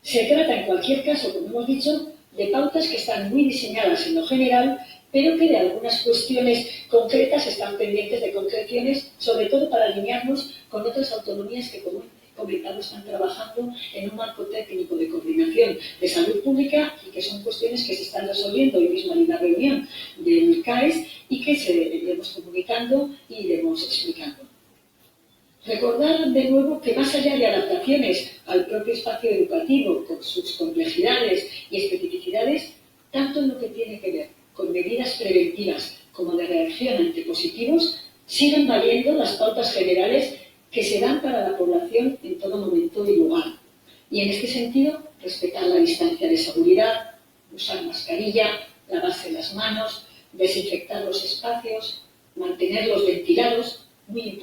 Se trata, en cualquier caso, como hemos dicho, de pautas que están muy diseñadas en lo general, pero que de algunas cuestiones concretas están pendientes de concreciones, sobre todo para alinearnos con otras autonomías que, como he comentado, están trabajando en un marco técnico de coordinación de salud pública y que son cuestiones que se están resolviendo hoy mismo en una reunión del CAES y que se iremos comunicando y iremos explicando. Recordar de nuevo que más allá de adaptaciones al propio espacio educativo, con sus complejidades y especificidades, tanto en lo que tiene que ver con medidas preventivas como de reacción ante positivos, siguen valiendo las pautas generales que se dan para la población en todo momento y lugar. Y en este sentido, respetar la distancia de seguridad, usar mascarilla, lavarse las manos, desinfectar los espacios, mantenerlos ventilados, muy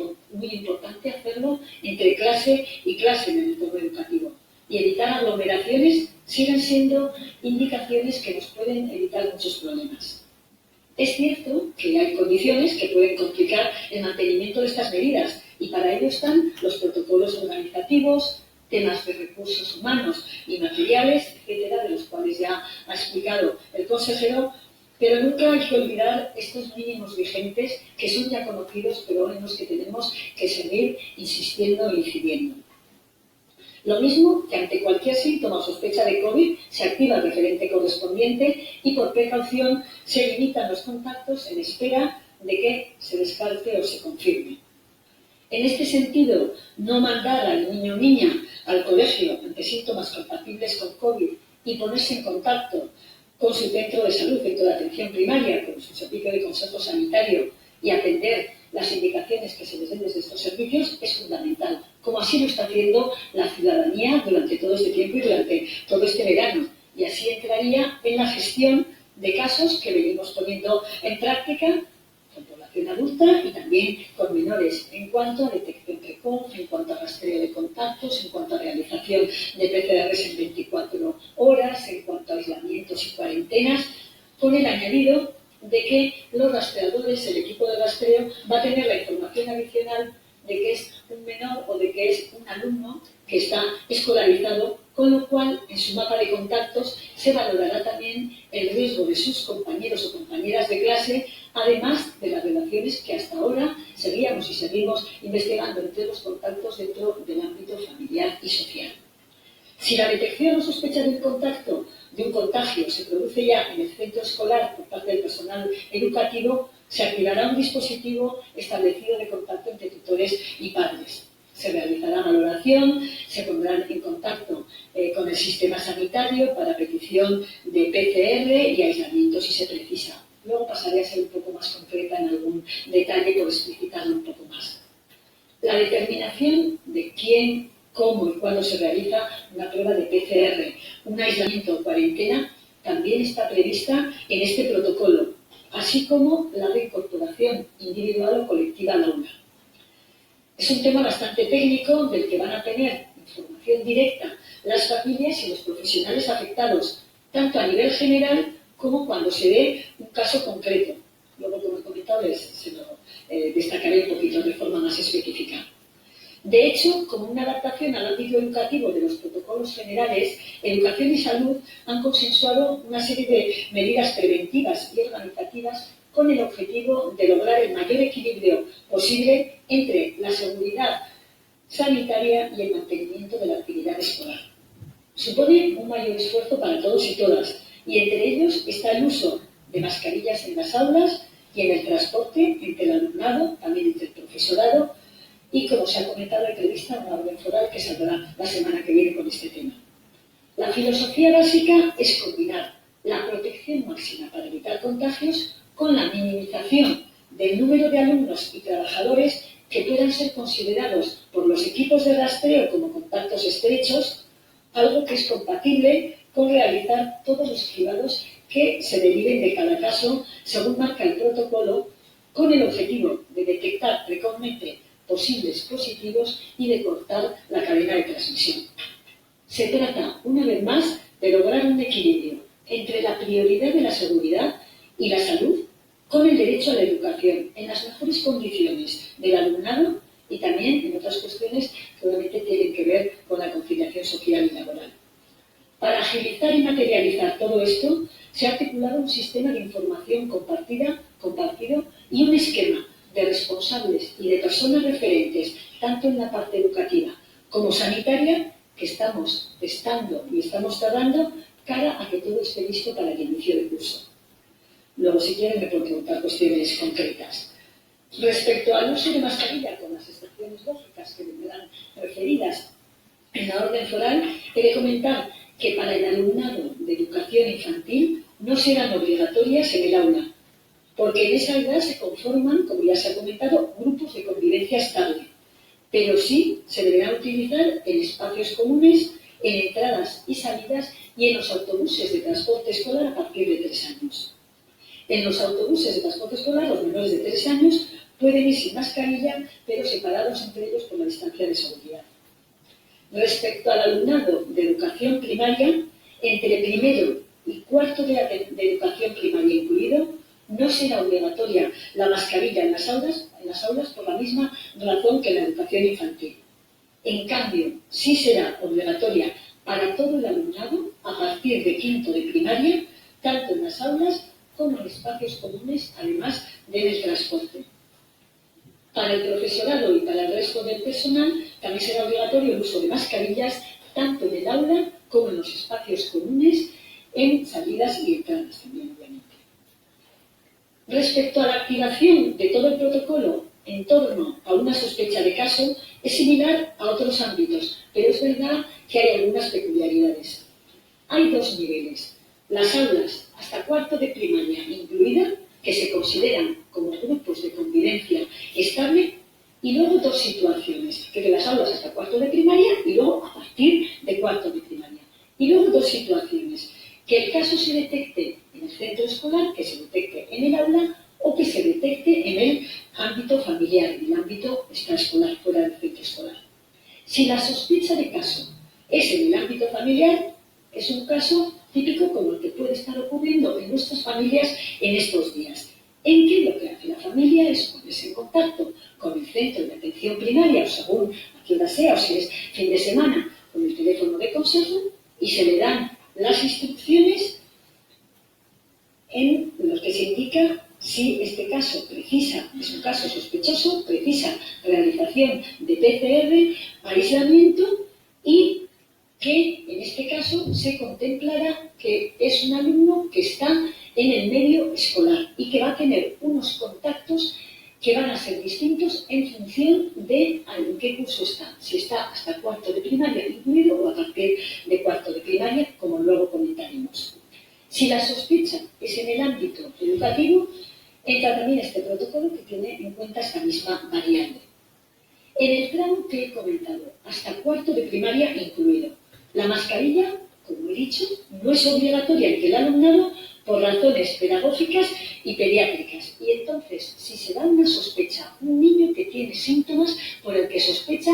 importante hacerlo entre clase y clase en el entorno educativo. Y evitar aglomeraciones siguen siendo indicaciones que nos pueden evitar muchos problemas. Es cierto que hay condiciones que pueden complicar el mantenimiento de estas medidas y para ello están los protocolos organizativos, temas de recursos humanos y materiales, etcétera, de los cuales ya ha explicado el consejero, pero nunca hay que olvidar estos mínimos vigentes que son ya conocidos, pero en los que tenemos que seguir insistiendo e incidiendo. Lo mismo que ante cualquier síntoma o sospecha de COVID se activa el referente correspondiente y por precaución se limitan los contactos en espera de que se descarte o se confirme. En este sentido, no mandar al niño o niña al colegio ante síntomas compatibles con COVID y ponerse en contacto con su centro de salud, centro de atención primaria, con su servicio de consejo sanitario y atender las indicaciones que se les den desde estos servicios es fundamental, como así lo está haciendo la ciudadanía durante todo este tiempo y durante todo este verano. Y así entraría en la gestión de casos que venimos poniendo en práctica con población adulta y también con menores, en cuanto a detección precoz, en cuanto a rastreo de contactos, en cuanto a realización de PCRs en 24 horas, en cuanto a aislamientos y cuarentenas, con el añadido de que los rastreadores, el equipo de rastreo, va a tener la información adicional de que es un menor o de que es un alumno que está escolarizado, con lo cual en su mapa de contactos se valorará también el riesgo de sus compañeros o compañeras de clase, además de las relaciones que hasta ahora seguíamos y seguimos investigando entre los contactos dentro del ámbito familiar y social. Si la detección o sospecha de un contagio se produce ya en el centro escolar por parte del personal educativo, se activará un dispositivo establecido de contacto entre tutores y padres. Se realizará valoración, se pondrán en contacto con el sistema sanitario para petición de PCR y aislamiento si se precisa. Luego pasaré a ser un poco más concreta en algún detalle por explicitarlo un poco más. La determinación de quién, cómo y cuándo se realiza una prueba de PCR, un aislamiento o cuarentena, también está prevista en este protocolo, así como la reincorporación individual o colectiva al aula. Es un tema bastante técnico del que van a tener información directa las familias y los profesionales afectados, tanto a nivel general como cuando se dé un caso concreto. Luego, como he comentado, se lo destacaré un poquito de forma más específica. De hecho, como una adaptación al ámbito educativo de los protocolos generales, Educación y Salud han consensuado una serie de medidas preventivas y organizativas con el objetivo de lograr el mayor equilibrio posible entre la seguridad sanitaria y el mantenimiento de la actividad escolar. Supone un mayor esfuerzo para todos y todas, y entre ellos está el uso de mascarillas en las aulas y en el transporte entre el alumnado, también entre el profesorado, y como se ha comentado, hay prevista una orden foral que saldrá la semana que viene con este tema. La filosofía básica es combinar la protección máxima para evitar contagios con la minimización del número de alumnos y trabajadores que puedan ser considerados por los equipos de rastreo como contactos estrechos, algo que es compatible con realizar todos los cribados que se deriven de cada caso, según marca el protocolo, con el objetivo de detectar precozmente posibles positivos y de cortar la cadena de transmisión. Se trata, una vez más, de lograr un equilibrio entre la prioridad de la seguridad y la salud con el derecho a la educación en las mejores condiciones del alumnado y también en otras cuestiones que obviamente tienen que ver con la conciliación social y laboral. Para agilizar y materializar todo esto, se ha articulado un sistema de información compartido y un esquema de responsables y de personas referentes, tanto en la parte educativa como sanitaria, que estamos testando y estamos cerrando cara a que todo esté listo para el inicio del curso. Luego, si quieren, me pueden preguntar cuestiones concretas. Respecto al uso de mascarilla con las excepciones lógicas que vendrán referidas en la orden foral, he de comentar que para el alumnado de educación infantil no serán obligatorias en el aula, porque en esa edad se conforman, como ya se ha comentado, grupos de convivencia estable, pero sí se deberán utilizar en espacios comunes, en entradas y salidas y en los autobuses de transporte escolar a partir de 3 años. En los autobuses de transporte escolar, los menores de 3 años pueden ir sin mascarilla, pero separados entre ellos por la distancia de seguridad. Respecto al alumnado de educación primaria, entre primero y cuarto de educación primaria incluido, no será obligatoria la mascarilla en las aulas por la misma razón que en la educación infantil. En cambio, sí será obligatoria para todo el alumnado a partir de quinto de primaria, tanto en las aulas como en espacios comunes, además del transporte. Para el profesorado y para el resto del personal también será obligatorio el uso de mascarillas tanto en el aula como en los espacios comunes, en salidas y entradas también, obviamente. Respecto a la activación de todo el protocolo en torno a una sospecha de caso, es similar a otros ámbitos, pero es verdad que hay algunas peculiaridades. Hay 2 niveles. Las aulas hasta cuarto de primaria incluida, que se consideran como grupos de convivencia estable, y luego 2 situaciones, que de las aulas hasta cuarto de primaria y luego a partir de cuarto de primaria. Y luego 2 situaciones, que el caso se detecte en el centro escolar, que se detecte en el aula o que se detecte en el ámbito familiar, en el ámbito extraescolar, fuera del centro escolar. Si la sospecha de caso es en el ámbito familiar, es un caso típico como el que puede estar ocurriendo en nuestras familias en estos días, en que lo que hace la familia es ponerse en contacto con el centro de atención primaria, o según a qué hora sea, o si es fin de semana, con el teléfono de consejo, y se le dan las instrucciones en los que se indica si este caso precisa, es un caso sospechoso, precisa realización de PCR, aislamiento y que en este caso se contemplará que es un alumno que está en el medio escolar y que va a tener unos contactos que van a ser distintos en función de en qué curso está, si está hasta cuarto de primaria incluido o a partir de cuarto de primaria, como luego comentaremos. Si la sospecha es en el ámbito educativo, entra también este protocolo que tiene en cuenta esta misma variable. En el tramo que he comentado, hasta cuarto de primaria incluido, la mascarilla, como he dicho, no es obligatoria entre el alumnado por razones pedagógicas y pediátricas. Y entonces, si se da una sospecha, un niño que tiene síntomas por el que sospecha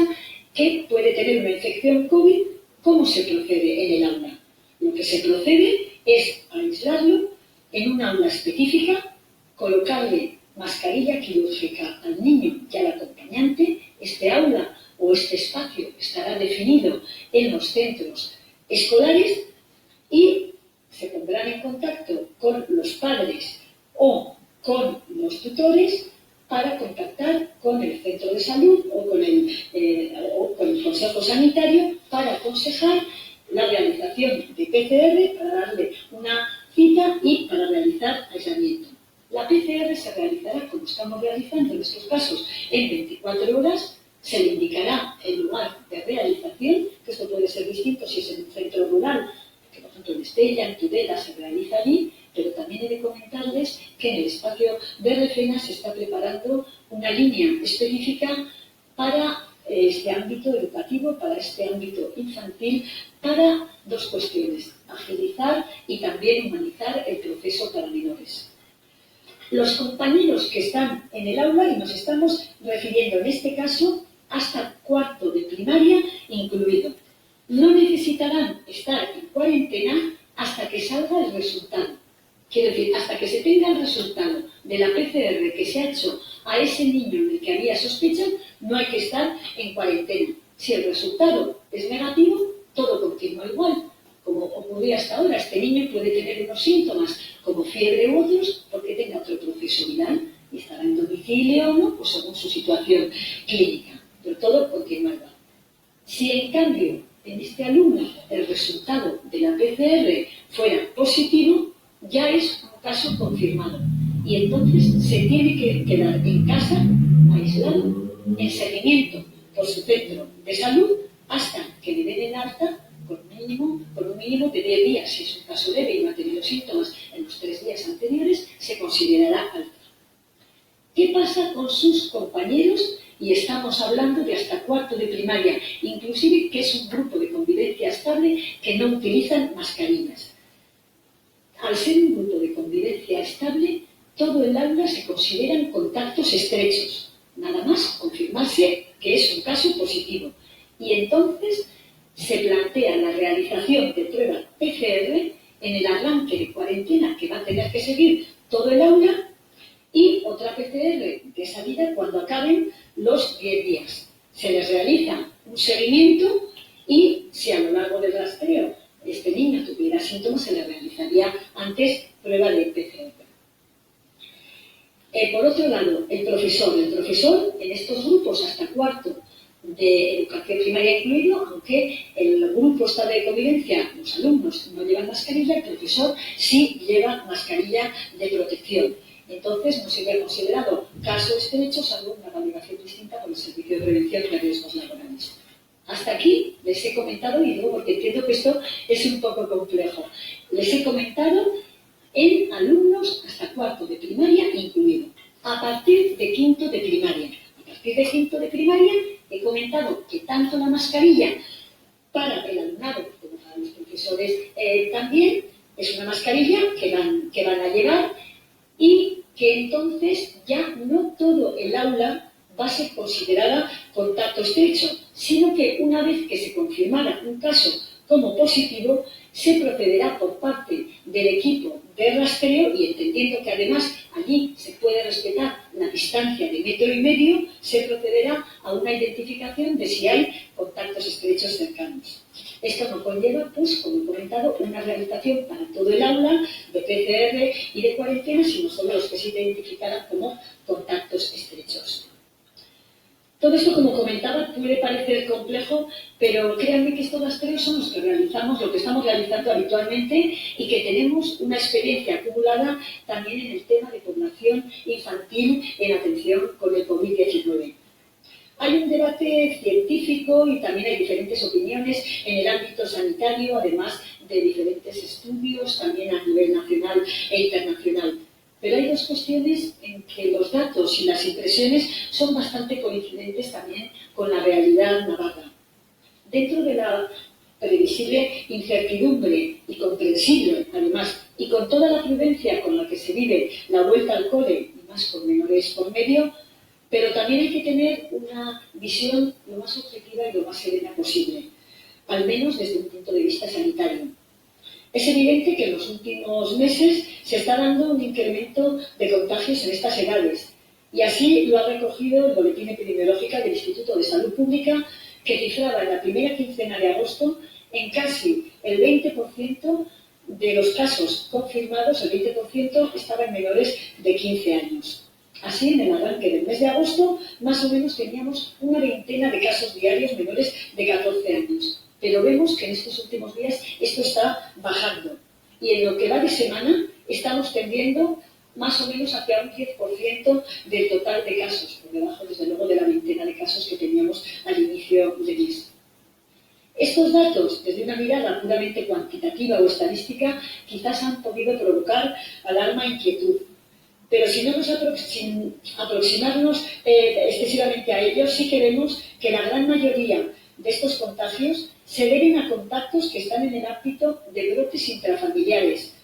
que puede tener una infección COVID, ¿cómo se procede en el aula? Lo que se procede es aislarlo en un aula específica, colocarle mascarilla quirúrgica al niño y al acompañante. Este aula o este espacio estará definido en los centros escolares y se pondrán en contacto con los padres o con los tutores para contactar con el centro de salud o con el consejo sanitario para aconsejar la realización de PCR, para darle una cita y para realizar aislamiento. La PCR se realizará, como estamos realizando en estos casos, en 24 horas. Se le indicará el lugar de realización, que esto puede ser distinto si es en un centro rural, que por ejemplo en Estella, en Tudela se realiza allí, pero también he de comentarles que en el espacio de Refena se está preparando una línea específica para este ámbito educativo, para este ámbito infantil, para dos cuestiones: agilizar y también humanizar el proceso para menores. Los compañeros que están en el aula, y nos estamos refiriendo en este caso hasta cuarto de primaria incluido, no necesitarán estar en cuarentena hasta que salga el resultado. Quiero decir, hasta que se tenga el resultado de la PCR que se ha hecho a ese niño en el que había sospecha, no hay que estar en cuarentena. Si el resultado es negativo, todo continúa igual. Como ocurría hasta ahora, este niño puede tener unos síntomas como fiebre u otros porque tenga otro proceso viral y estará en domicilio o no, pues según su situación clínica. Pero todo continúa igual. Si en cambio en este alumno el resultado de la PCR fuera positivo, ya es un caso confirmado. Y entonces se tiene que quedar en casa, aislado, en seguimiento por su centro de salud, hasta que le den el alta por un mínimo de 10 días. Si es un caso leve y no ha tenido síntomas en los 3 días anteriores, se considerará alta. ¿Qué pasa con sus compañeros? Y estamos hablando de hasta cuarto de primaria, inclusive que es un grupo de convivencia estable que no utilizan mascarillas. Al ser un grupo de convivencia estable, todo el aula se consideran contactos estrechos. Nada más confirmarse que es un caso positivo. Y entonces se plantea la realización de prueba PCR en el arranque de cuarentena que va a tener que seguir todo el aula y otra PCR de salida cuando acaben los 10 días. Se les realiza un seguimiento y si a lo largo del rastreo este niño tuviera síntomas, se le realizaría antes prueba de PCR. Por otro lado, el profesor en estos grupos hasta cuarto de educación primaria incluido, aunque el grupo estable de convivencia, los alumnos no llevan mascarilla, el profesor sí lleva mascarilla de protección. Entonces no sería considerado caso estrecho, salvo una validación distinta por el Servicio de Prevención de Riesgos Laborales. Hasta aquí les he comentado, y digo porque entiendo que esto es un poco complejo, les he comentado en alumnos hasta cuarto de primaria incluido, a partir de quinto de primaria. A partir de quinto de primaria he comentado que tanto la mascarilla para el alumnado como para los profesores también es una mascarilla que van a llevar, y que entonces ya no todo el aula va a ser considerada contacto estrecho, sino que una vez que se confirmara un caso como positivo, se procederá por parte del equipo de rastreo, y entendiendo que además allí se puede respetar la distancia de 1,5 metros, se procederá a una identificación de si hay contactos estrechos cercanos. Esto no conlleva, pues, como he comentado, una realización para todo el aula de PCR y de cuarentena, sino solo los que se identificarán como contactos estrechos. Todo esto, como comentaba, puede parecer complejo, pero créanme que estos rastreos son los que realizamos, lo que estamos realizando habitualmente y que tenemos una experiencia acumulada también en el tema de población infantil en atención con el COVID-19. Hay un debate científico y también hay diferentes opiniones en el ámbito sanitario, además de diferentes estudios también a nivel nacional e internacional. Pero hay dos cuestiones en que los datos y las impresiones son bastante coincidentes también con la realidad navarra. Dentro de la previsible incertidumbre y comprensible, además, y con toda la prudencia con la que se vive la vuelta al cole, y más con menores por medio, pero también hay que tener una visión lo más objetiva y lo más serena posible, al menos desde un punto de vista sanitario. Es evidente que en los últimos meses se está dando un incremento de contagios en estas edades, y así lo ha recogido el Boletín Epidemiológico del Instituto de Salud Pública, que cifraba en la primera quincena de agosto en casi el 20% de los casos confirmados, el 20% estaba en menores de 15 años. Así, en el arranque del mes de agosto, más o menos teníamos una veintena de casos diarios menores de 14 años. Pero vemos que en estos últimos días esto está bajando. Y en lo que va de semana estamos tendiendo más o menos hacia un 10% del total de casos, por debajo, desde luego, de la veintena de casos que teníamos al inicio del mes. Estos datos, desde una mirada puramente cuantitativa o estadística, quizás han podido provocar alarma e inquietud. Pero sin aproximarnos excesivamente a ellos, sí que vemos que la gran mayoría de estos contagios se deben a contactos que están en el ámbito de brotes intrafamiliares,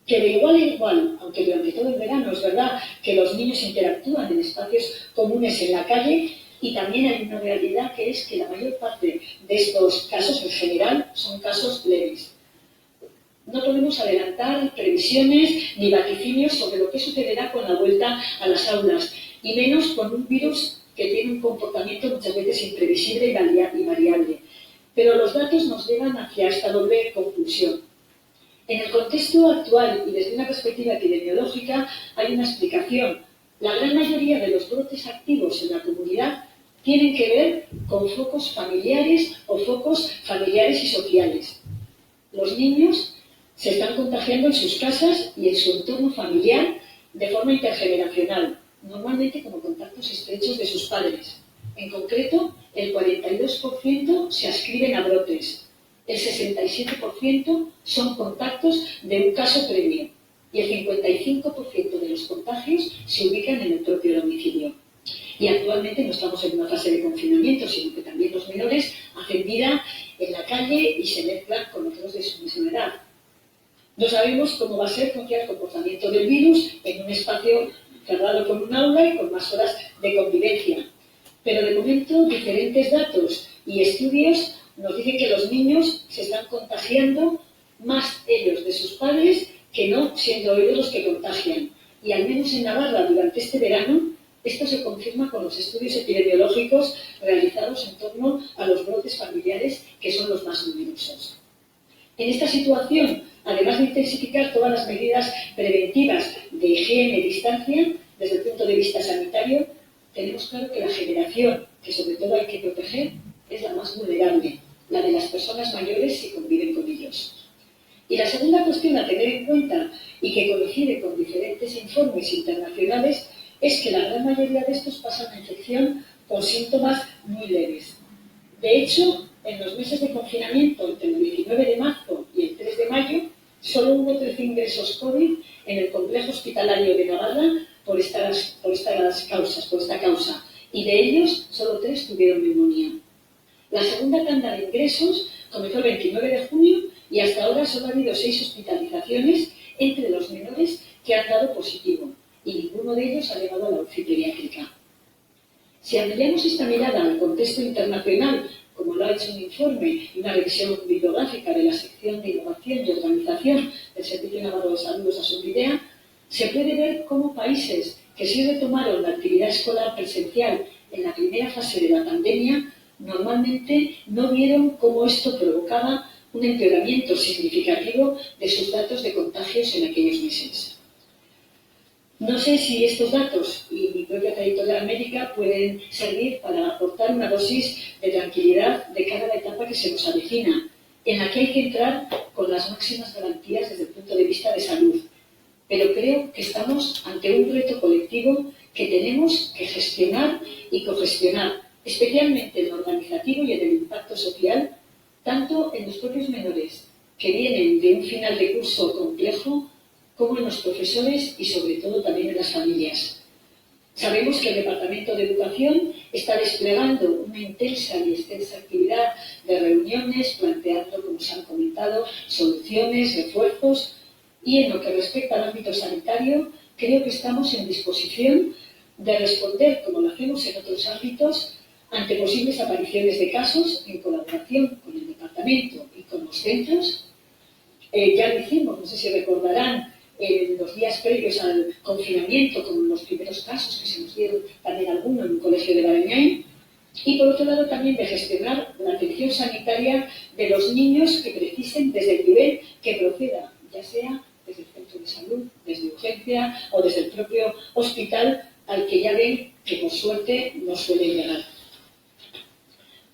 que de igual a igual, aunque durante todo el verano es verdad que los niños interactúan en espacios comunes en la calle, y también hay una realidad que es que la mayor parte de estos casos, en general, son casos leves. No podemos adelantar previsiones ni vaticinios sobre lo que sucederá con la vuelta a las aulas, y menos con un virus que tiene un comportamiento muchas veces imprevisible y variable. Pero los datos nos llevan hacia esta doble conclusión. En el contexto actual y desde una perspectiva epidemiológica hay una explicación. La gran mayoría de los brotes activos en la comunidad tienen que ver con focos familiares o focos familiares y sociales. Los niños se están contagiando en sus casas y en su entorno familiar de forma intergeneracional, normalmente como contactos estrechos de sus padres. En concreto, el 42% se ascriben a brotes, el 67% son contactos de un caso previo y el 55% de los contagios se ubican en el propio domicilio. Y actualmente no estamos en una fase de confinamiento, sino que también los menores hacen vida en la calle y se mezclan con otros de su misma edad. No sabemos cómo va a ser el comportamiento del virus en un espacio cerrado con un aula y con más horas de convivencia. Pero de momento diferentes datos y estudios nos dicen que los niños se están contagiando más ellos de sus padres que no siendo ellos los que contagian. Y al menos en Navarra durante este verano esto se confirma con los estudios epidemiológicos realizados en torno a los brotes familiares, que son los más numerosos. En esta situación, además de intensificar todas las medidas preventivas de higiene y distancia, desde el punto de vista sanitario, tenemos claro que la generación que sobre todo hay que proteger es la más vulnerable, la de las personas mayores que conviven con ellos. Y la segunda cuestión a tener en cuenta, y que coincide con diferentes informes internacionales, es que la gran mayoría de estos pasan la infección con síntomas muy leves. De hecho, en los meses de confinamiento entre el 19 de marzo y el 3 de mayo, solo hubo 13 ingresos COVID en el complejo hospitalario de Navarra por esta causa, y de ellos solo 3 tuvieron neumonía. La segunda tanda de ingresos comenzó el 29 de junio y hasta ahora solo ha habido 6 hospitalizaciones entre los menores que han dado positivo, y ninguno de ellos ha llegado a la UCI pediátrica. Si ampliamos esta mirada al contexto internacional, como lo ha hecho un informe y una revisión bibliográfica de la sección de Innovación y Organización del Servicio Navarro de Salud, Asumidea, se puede ver cómo países que sí retomaron la actividad escolar presencial en la primera fase de la pandemia, normalmente no vieron cómo esto provocaba un empeoramiento significativo de sus datos de contagios en aquellos meses. No sé si estos datos y mi propia trayectoria médica pueden servir para aportar una dosis de tranquilidad de cara a la etapa que se nos avecina, en la que hay que entrar con las máximas garantías desde el punto de vista de salud. Pero creo que estamos ante un reto colectivo que tenemos que gestionar y cogestionar, especialmente en lo organizativo y en el impacto social, tanto en los propios menores, que vienen de un final de curso complejo, como en los profesores y sobre todo también en las familias. Sabemos que el Departamento de Educación está desplegando una intensa y extensa actividad de reuniones, planteando, como se han comentado, soluciones, refuerzos, y en lo que respecta al ámbito sanitario, creo que estamos en disposición de responder, como lo hacemos en otros ámbitos, ante posibles apariciones de casos en colaboración con el Departamento y con los centros. Ya lo hicimos, no sé si recordarán, en los días previos al confinamiento, con los primeros casos que se nos dieron, también algunos en un colegio de Barañáin, y por otro lado también de gestionar la atención sanitaria de los niños que precisen desde el nivel que proceda, ya sea desde el centro de salud, desde urgencia o desde el propio hospital, al que ya ven que por suerte no suele llegar.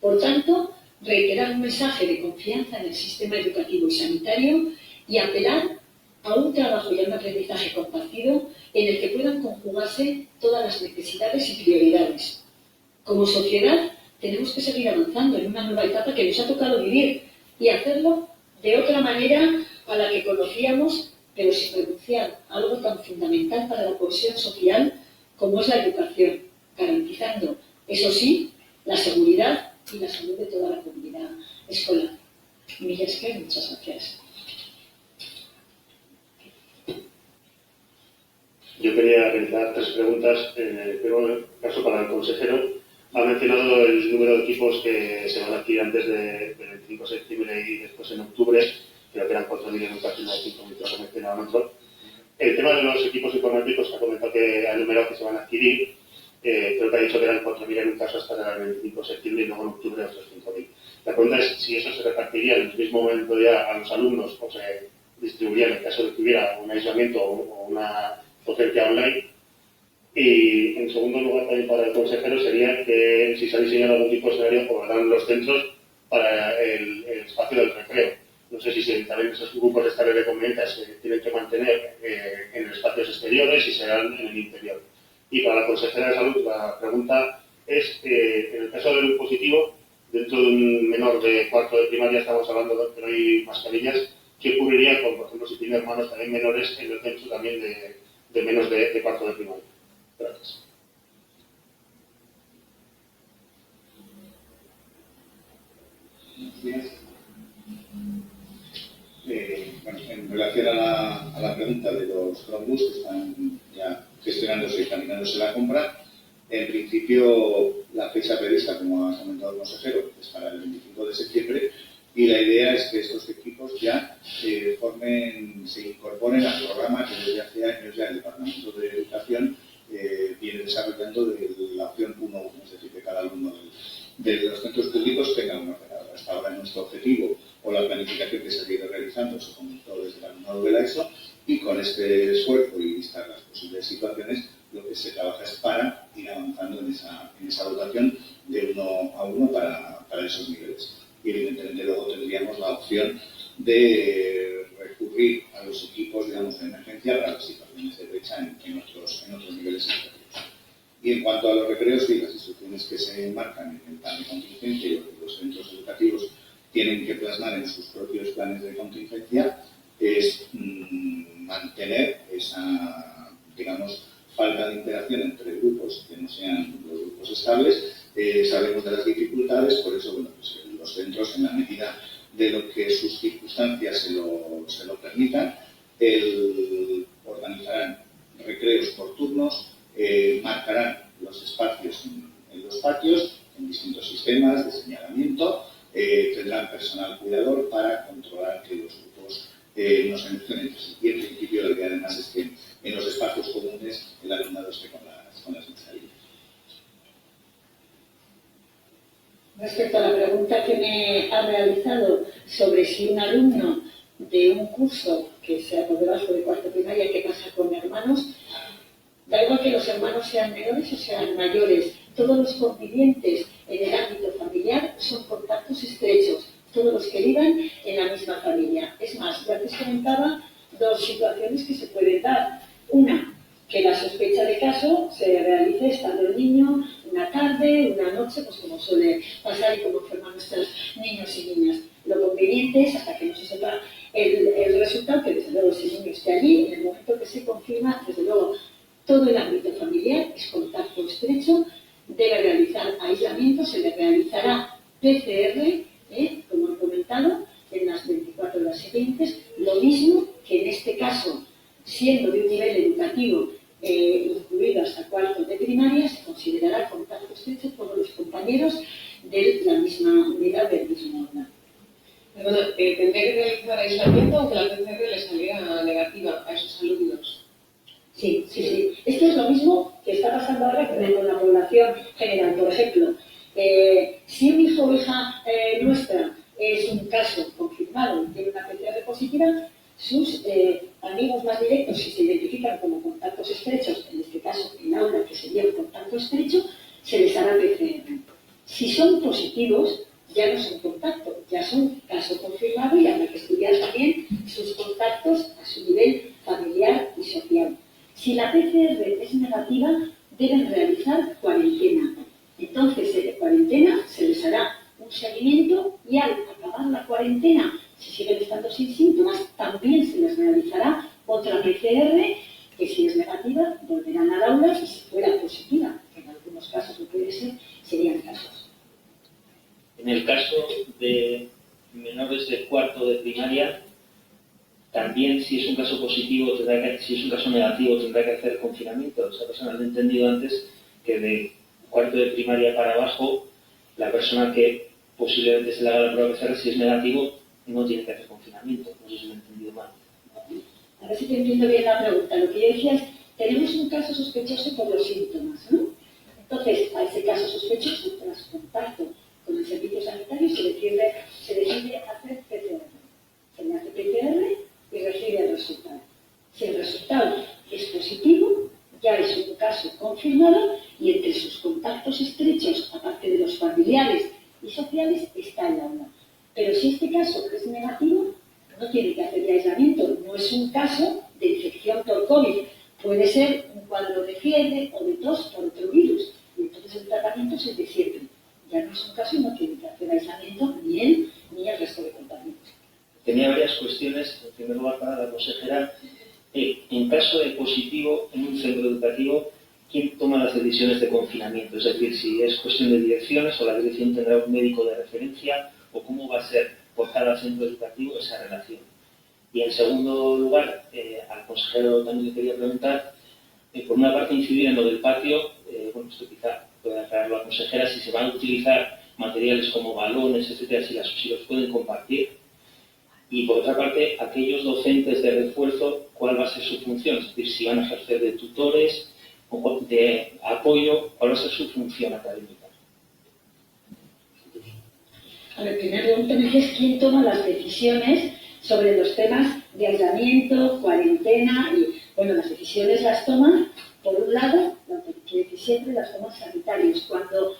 Por tanto, reiterar un mensaje de confianza en el sistema educativo y sanitario y apelar a un trabajo y a un aprendizaje compartido en el que puedan conjugarse todas las necesidades y prioridades. Como sociedad, tenemos que seguir avanzando en una nueva etapa que nos ha tocado vivir y hacerlo de otra manera a la que conocíamos, pero sin renunciar a algo tan fundamental para la cohesión social como es la educación, garantizando, eso sí, la seguridad y la salud de toda la comunidad escolar. Muchas gracias. Yo quería realizar 3 preguntas. Pero en el caso para el consejero, ha mencionado el número de equipos que se van a adquirir antes del 25 de septiembre y después en octubre, creo que eran 4.000 en un caso y no 5.000 que mencionaba antes. El tema de los equipos informáticos que ha comentado que ha enumerado que se van a adquirir, creo que ha dicho que eran 4.000 en un caso hasta el 25 de septiembre y luego en octubre otros 5.000. La pregunta es si eso se repartiría en el mismo momento ya a los alumnos o se distribuiría en el caso de que hubiera un aislamiento o una docencia online. Y en segundo lugar también para el consejero sería que si se ha diseñado algún tipo de escenario o harán los centros para el espacio del recreo. No sé si también esos grupos de esta red de convivencia se tienen que mantener en espacios exteriores y serán en el interior. Y para la consejera de salud la pregunta es, en el caso del positivo, dentro de un menor de cuarto de primaria, estamos hablando de que no hay mascarillas, ¿qué ocurriría con, por ejemplo, si tiene hermanos también menores en el centro también de menos de cuarto de primaria? Gracias. Bueno, en relación a la pregunta de los Chromebooks que están ya gestionándose y caminándose la compra, en principio la fecha prevista, como ha comentado el consejero, es para el 25 de septiembre y la idea es que estos equipos ya se incorporen al programa que desde hace años ya el Departamento de Educación viene desarrollando de la opción 1-1, es decir, que cada alumno de los centros públicos tenga un ordenador. Hasta ahora nuestro objetivo o la planificación que se ha ido realizando se comenzó desde el alumnado de la ESO y con este esfuerzo y vistas las posibles situaciones lo que se trabaja es para ir avanzando en esa dotación de 1-1 para esos niveles. Y evidentemente luego tendríamos la opción de recurrir a los equipos, digamos, de emergencia para las situaciones de brecha en otros niveles educativos. Y en cuanto a los recreos, sí, las instrucciones que se marcan en el plan de contingencia y los centros educativos tienen que plasmar en sus propios planes de contingencia es mantener esa, digamos, falta de interacción entre grupos que no sean los grupos estables. Sabemos de las dificultades, por eso bueno, pues, los centros, en la medida de lo que sus circunstancias se lo permitan, organizarán recreos por turnos, marcarán los espacios en los patios, en distintos sistemas de señalamiento, tendrán personal cuidador para controlar que los grupos no se mezclen entre sí. Y en principio la idea además es que en los espacios comunes el alumnado esté con las mascarillas. Respecto a la pregunta que me ha realizado sobre si un alumno de un curso que sea por debajo de cuarto primaria, ¿qué pasa con hermanos? Da igual que los hermanos sean menores o sean mayores, todos los convivientes en el ámbito familiar son contactos estrechos, todos los que vivan en la misma familia. Es más, ya te comentaba dos situaciones que se pueden dar. Una, que la sospecha de caso se realice estando el niño una tarde, una noche, pues como suele pasar y como forman nuestros niños y niñas. Lo conveniente es, hasta que no se sepa el resultado, que desde luego ese niño esté allí, en el momento que se confirma, desde luego todo el ámbito familiar es contacto estrecho, debe realizar aislamiento, se le realizará PCR, como he comentado, en las 24 horas siguientes, lo mismo que en este caso, siendo de un nivel educativo incluido hasta cuarto de primaria, se considerará contacto estrecho por los compañeros de la misma unidad del mismo aula. Perdona, ¿tendría que realizar aislamiento aunque la PCR le saliera negativa a esos alumnos? Sí. Esto es lo mismo que está pasando ahora con la población general. Por ejemplo, si un hijo o hija nuestra es un caso confirmado y tiene una PCR positiva, sus amigos más directos, si se identifican como contactos estrechos, en este caso en aula, que sería un contacto estrecho, se les hará PCR. Si son positivos, ya no son contacto, ya son caso confirmado y habrá que estudiar también sus contactos a su nivel familiar y social. Si la PCR es negativa, deben realizar cuarentena. Entonces, en cuarentena se les hará un seguimiento y al acabar la cuarentena, si siguen estando sin síntomas, también se les realizará otra PCR que si es negativa volverán al aula y si fuera positiva, que en algunos casos lo puede ser, serían casos. En el caso de menores de cuarto de primaria, también si es un caso positivo, si es un caso negativo, tendrá que hacer confinamiento. Esa persona ha entendido antes que de cuarto de primaria para abajo, la persona que posiblemente se le haga la prueba PCR, si es negativo, no tiene que hacer confinamiento. No sé si lo he entendido mal. A ver si te entiendo bien la pregunta. Lo que yo decía es, tenemos un caso sospechoso por los síntomas, ¿no? Entonces, a ese caso sospechoso, tras contacto con el servicio sanitario, se decide hacer PCR. Se le hace PCR y recibe el resultado. Si el resultado es positivo, ya es un caso confirmado y entre sus contactos estrechos, aparte de los familiares y sociales, está el aula. Pero si este caso es negativo, no tiene que hacer aislamiento. No es un caso de infección por COVID. Puede ser un cuadro de fiebre o de tos por otro virus. Y entonces el tratamiento es el de siempre. Ya no es un caso y no tiene que hacer aislamiento ni él ni el resto de compañeros. Tenía varias cuestiones. En primer lugar, para la consejera, en caso de positivo en un centro educativo, ¿quién toma las decisiones de confinamiento? Es decir, si es cuestión de direcciones o la dirección tendrá un médico de referencia o cómo va a ser por cada centro educativo esa relación. Y en segundo lugar, al consejero también le quería preguntar, por una parte incidir en lo del patio, bueno, esto quizá pueda aclararlo a la consejera, si se van a utilizar materiales como balones, etcétera, si los pueden compartir. Y por otra parte, aquellos docentes de refuerzo, ¿cuál va a ser su función? Es decir, si van a ejercer de tutores o de apoyo, ¿cuál va a ser su función académica? A ver, primero pregúntame es quién toma las decisiones sobre los temas de aislamiento, cuarentena y, bueno, las decisiones las toman, por un lado, siempre las toman sanitarios. Cuando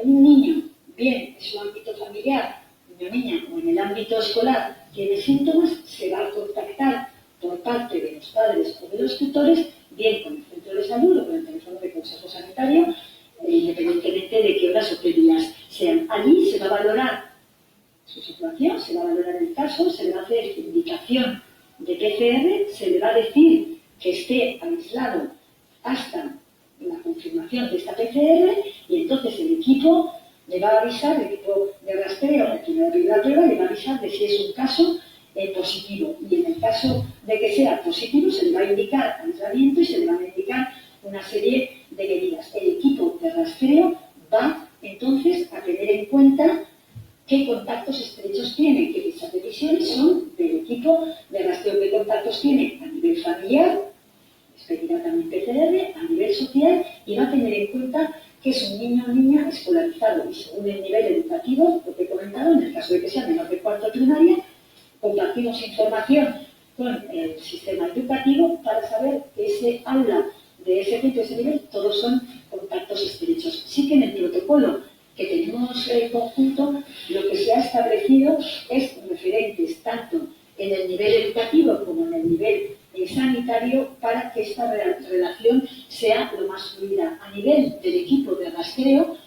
un niño, bien en su ámbito familiar, niño o niña, o en el ámbito escolar, tiene síntomas, se va a contactar por parte de los padres o de los tutores, bien con el centro de salud o con el teléfono de consejo sanitario, independientemente de qué horas o qué días sean. Allí se va a valorar su situación, se va a valorar el caso, se le va a hacer indicación de PCR, se le va a decir que esté aislado hasta la confirmación de esta PCR y entonces el equipo le va a avisar, el equipo de rastreo, el que le va a pedir la prueba, le va a avisar de si es un caso positivo. Y en el caso de que sea positivo, se le va a indicar aislamiento y se le van a indicar una serie de medidas. El equipo de rastreo va entonces a tener en cuenta qué contactos estrechos tiene, que esas decisiones son del equipo de rastreo, qué contactos tiene a nivel familiar, les pedirá también PCR, a nivel social, y va a tener en cuenta que es un niño o niña escolarizado y según el nivel educativo, lo que he comentado, en el caso de que sea menor de cuarto primaria, compartimos información con el sistema educativo para saber que ese aula de ese centro, ese nivel, todos son contactos estrechos. Sí que en el protocolo que tenemos conjunto, lo que se ha establecido es referentes tanto en el nivel educativo como en el nivel sanitario para que esta relación sea lo más fluida. A nivel del equipo de rastreo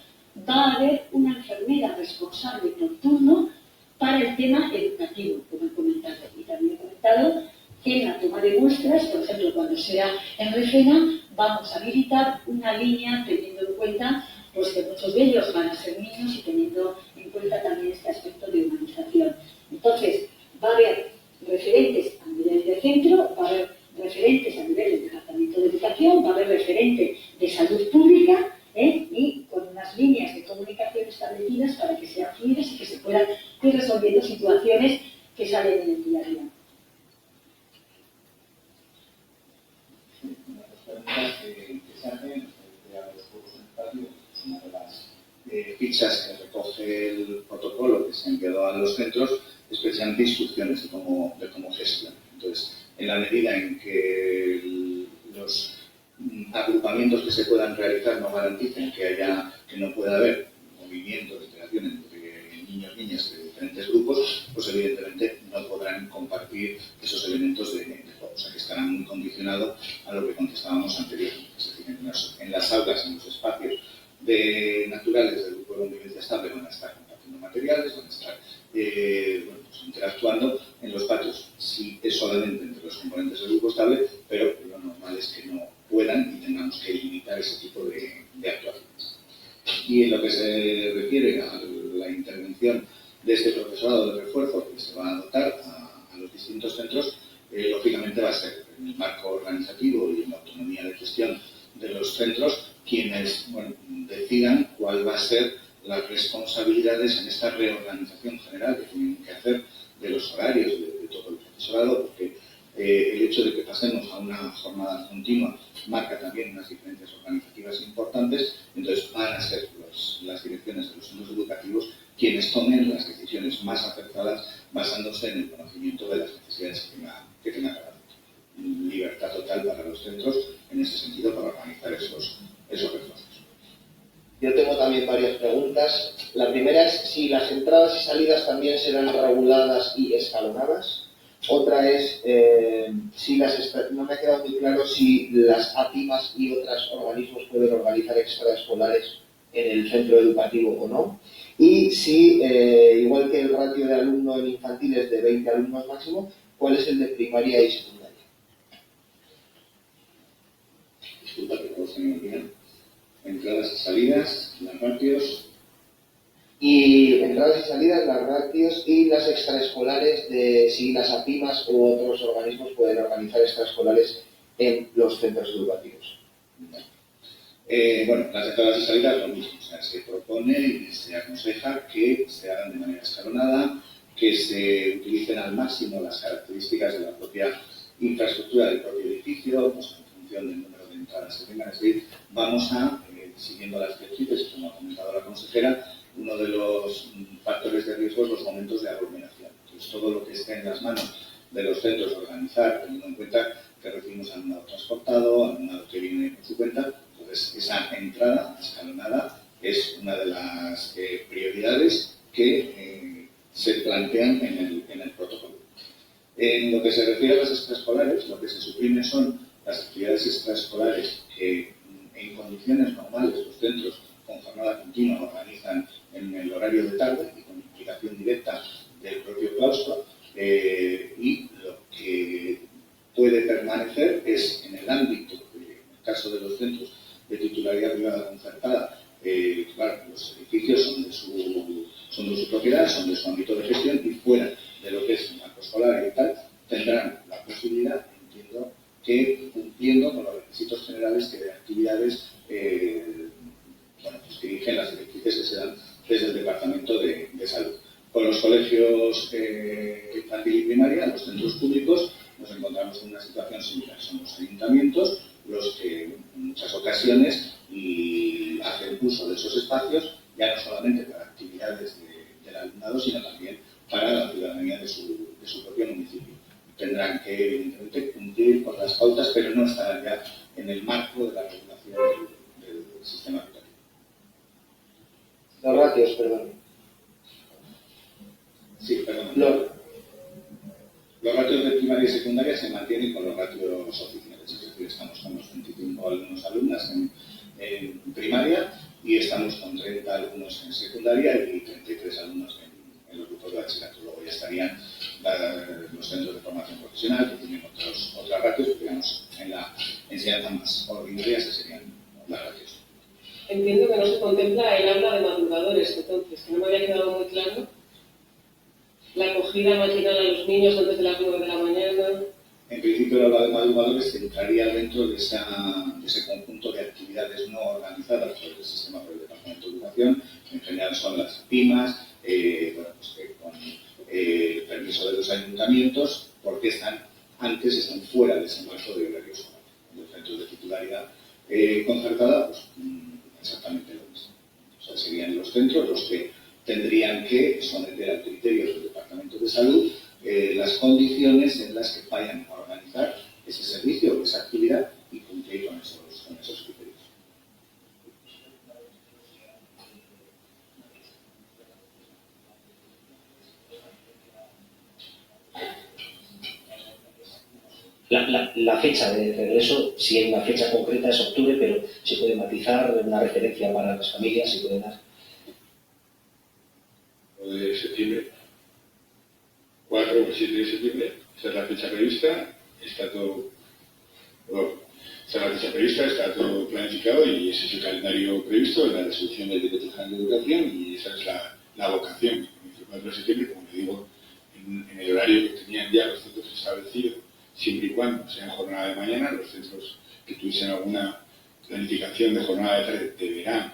va a haber una enfermera responsable por turno para el tema educativo, como he comentado. Y también he comentado que en la toma de muestras, por ejemplo, cuando sea en Reufena, vamos a habilitar una línea teniendo en cuenta pues, que muchos de ellos van a ser niños y teniendo en cuenta también este aspecto de humanización. Entonces, va a haber referentes a nivel de centro, va a haber referentes a nivel del Departamento de Educación, va a haber referente de salud pública y con unas líneas de comunicación establecidas para que sean fluidas y que se puedan ir resolviendo situaciones que salen en el día a día. Una de las preguntas que se hacen de los juegos en el patio es una de las fichas que recoge el protocolo que se ha enviado a los centros, especialmente instrucciones de cómo gestionar. Entonces, en la medida en que los agrupamientos que se puedan realizar no garanticen que no pueda haber movimientos, interacción entre niños y niñas de diferentes grupos, pues evidentemente no podrán compartir esos elementos de juego. O sea, que estarán muy condicionados a lo que contestábamos anteriormente. Es decir, en las aulas, en los espacios naturales del grupo de convivencia estable van a estar compartiendo materiales, van a estar interactuando. En los patios sí es solamente entre los componentes del grupo estable, pero lo normal es que no puedan y tengamos que limitar ese tipo de actuaciones. Y en lo que se refiere a la intervención de este profesorado de refuerzo que se va a dotar a los distintos centros, lógicamente va a ser en el marco organizativo y en la autonomía de gestión de los centros quienes decidan cuál va a ser las responsabilidades en esta reorganización general que tienen que hacer de los horarios de todo el profesorado, porque el hecho de que pasemos a una jornada continua marca también unas diferencias organizativas importantes. Entonces van a ser las direcciones de los centros educativos quienes tomen las decisiones más acertadas basándose en el conocimiento de las necesidades que tenga cada centro. Libertad total para los centros en ese sentido para organizar esos refuerzos. Yo tengo también varias preguntas. La primera es si las entradas y salidas también serán reguladas y escalonadas. Otra es, no me ha quedado muy claro si las APIMAS y otros organismos pueden organizar extraescolares en el centro educativo o no. Y si, igual que el ratio de alumno en infantil es de 20 alumnos máximo, ¿cuál es el de primaria y secundaria? Disculpa que todos tengan bien. Entradas y salidas, las ratios. Y entradas y salidas, las ratios y las extraescolares, de si las APIMAS u otros organismos pueden organizar extraescolares en los centros educativos. Las entradas y salidas lo mismo. O sea, se propone y se aconseja que se hagan de manera escalonada, que se utilicen al máximo las características de la propia infraestructura del propio edificio, pues en función del número de entradas que tengan. Es decir, vamos a, siguiendo las directrices, como ha comentado la consejera, uno de los factores de riesgo es los momentos de aglomeración. Entonces, todo lo que esté en las manos de los centros de organizar, teniendo en cuenta que recibimos alumnado transportado, alumnado que viene por su cuenta, entonces esa entrada escalonada es una de las prioridades que se plantean en el protocolo. En lo que se refiere a las extraescolares, lo que se suprime son las actividades extraescolares que en condiciones normales los centros con jornada continua organizan en el horario de tarde y con implicación directa del propio claustro, y lo que puede permanecer es en el ámbito, en el caso de los centros de titularidad privada concertada, claro, los edificios son de su propiedad, son de su ámbito de gestión y fuera de lo que es el marco escolar y tal, tendrán la posibilidad, entiendo, que cumpliendo con los requisitos generales que de actividades que dirigen las directrices que se dan desde el Departamento de Salud. Con los colegios infantil y primaria, los centros públicos, nos encontramos en una situación similar. Son los ayuntamientos los que en muchas ocasiones hacen uso de esos espacios, ya no solamente para actividades del alumnado, sino también para la ciudadanía de su propio municipio. Tendrán que, evidentemente, cumplir con las pautas, pero no estarán ya en el marco de la regulación del sistema educativo. Los ratios, perdón. Sí, perdón. Los ratios de primaria y secundaria se mantienen con los ratios oficiales, es decir, estamos con los 25 alumnos alumnas en primaria y estamos con 30 alumnos en secundaria y 33 alumnos en los grupos de bachillerato. Luego ya estarían los centros de formación profesional, que tienen otros ratios, pero digamos, en la enseñanza más ordinaria esas serían las ratios. Entiendo que no se contempla el aula de madrugadores, entonces, que no me había quedado muy claro. La acogida matinal a los niños antes de las 9 de la mañana. En principio, el aula de madrugadores entraría dentro de ese conjunto de actividades no organizadas por el sistema por el Departamento de Educación. En general son las PIMAs, con permiso de los ayuntamientos, porque están fuera de ese marco de horario escolar. En los centros de titularidad concertada, pues exactamente lo mismo. O sea, serían los centros los que tendrían que someter a criterios del Departamento de Salud las condiciones en las que vayan a organizar ese servicio o esa actividad y cumplir con esos criterios. La fecha de regreso, si hay una fecha concreta, es octubre, pero se puede matizar una referencia para las familias, se puede dar. De septiembre, 4 o 7 de septiembre, esa es la fecha prevista, está todo planificado y ese es el calendario previsto en la resolución del Decreto General de Educación y esa es la vocación. El 4 de septiembre, como le digo, en el horario que tenían ya los centros establecidos, siempre y cuando sea en jornada de mañana, los centros que tuviesen alguna planificación de jornada de tarde deberán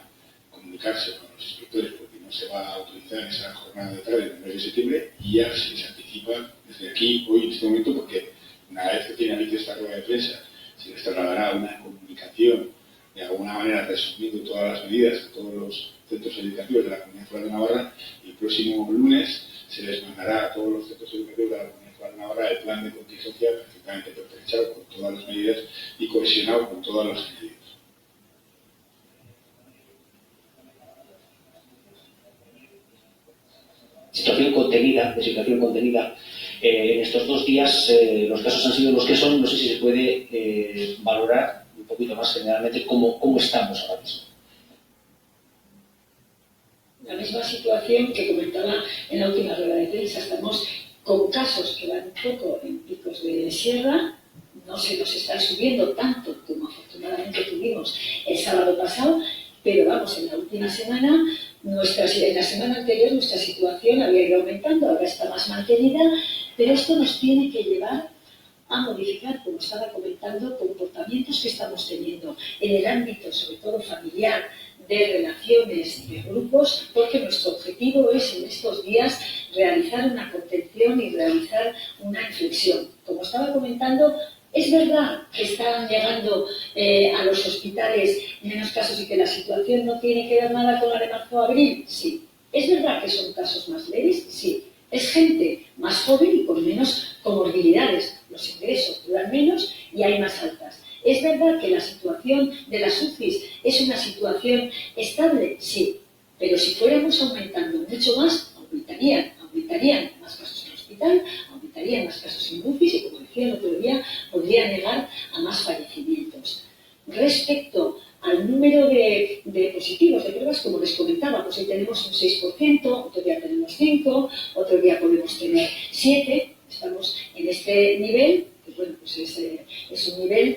comunicarse con los inspectores porque no se va a autorizar esa jornada de tarde en el mes de septiembre y ya se les anticipa desde aquí, hoy en este momento, porque una vez que finalice esta rueda de prensa se les trasladará una comunicación de alguna manera resumiendo todas las medidas a todos los centros educativos de la Comunidad Foral de Navarra y el próximo lunes se les mandará a todos los centros educativos de la Comunidad Foral de Navarra el plan de contingencia perfectamente pertrechado con todas las medidas y cohesionado con todas las medidas. Situación contenida. En estos 2 días los casos han sido los que son. No sé si se puede valorar un poquito más generalmente cómo estamos ahora mismo. La misma situación que comentaba en la última rueda de prensa. Estamos con casos que van un poco en picos de sierra, no se nos están subiendo tanto como afortunadamente tuvimos el sábado pasado, pero vamos, en la última semana, en la semana anterior nuestra situación había ido aumentando, ahora está más mantenida, pero esto nos tiene que llevar a modificar, como estaba comentando, comportamientos que estamos teniendo en el ámbito, sobre todo familiar, de relaciones, de grupos, porque nuestro objetivo es en estos días realizar una contención y realizar una inflexión. Como estaba comentando, es verdad que están llegando a los hospitales menos casos y que la situación no tiene que ver nada con la de marzo-abril, sí. Es verdad que son casos más leves, sí. Es gente más joven y con menos comorbilidades. Los ingresos duran menos y hay más altas. ¿Es verdad que la situación de las UCIs es una situación estable? Sí, pero si fuéramos aumentando mucho más, aumentarían más casos en el hospital, aumentarían más casos en UCIs y, como decía el otro día, podría llegar a más fallecimientos. Respecto al número de positivos, de pruebas, como les comentaba, pues hoy tenemos un 6%, otro día tenemos 5%, otro día podemos tener 7%, estamos en este nivel. Bueno, pues es un nivel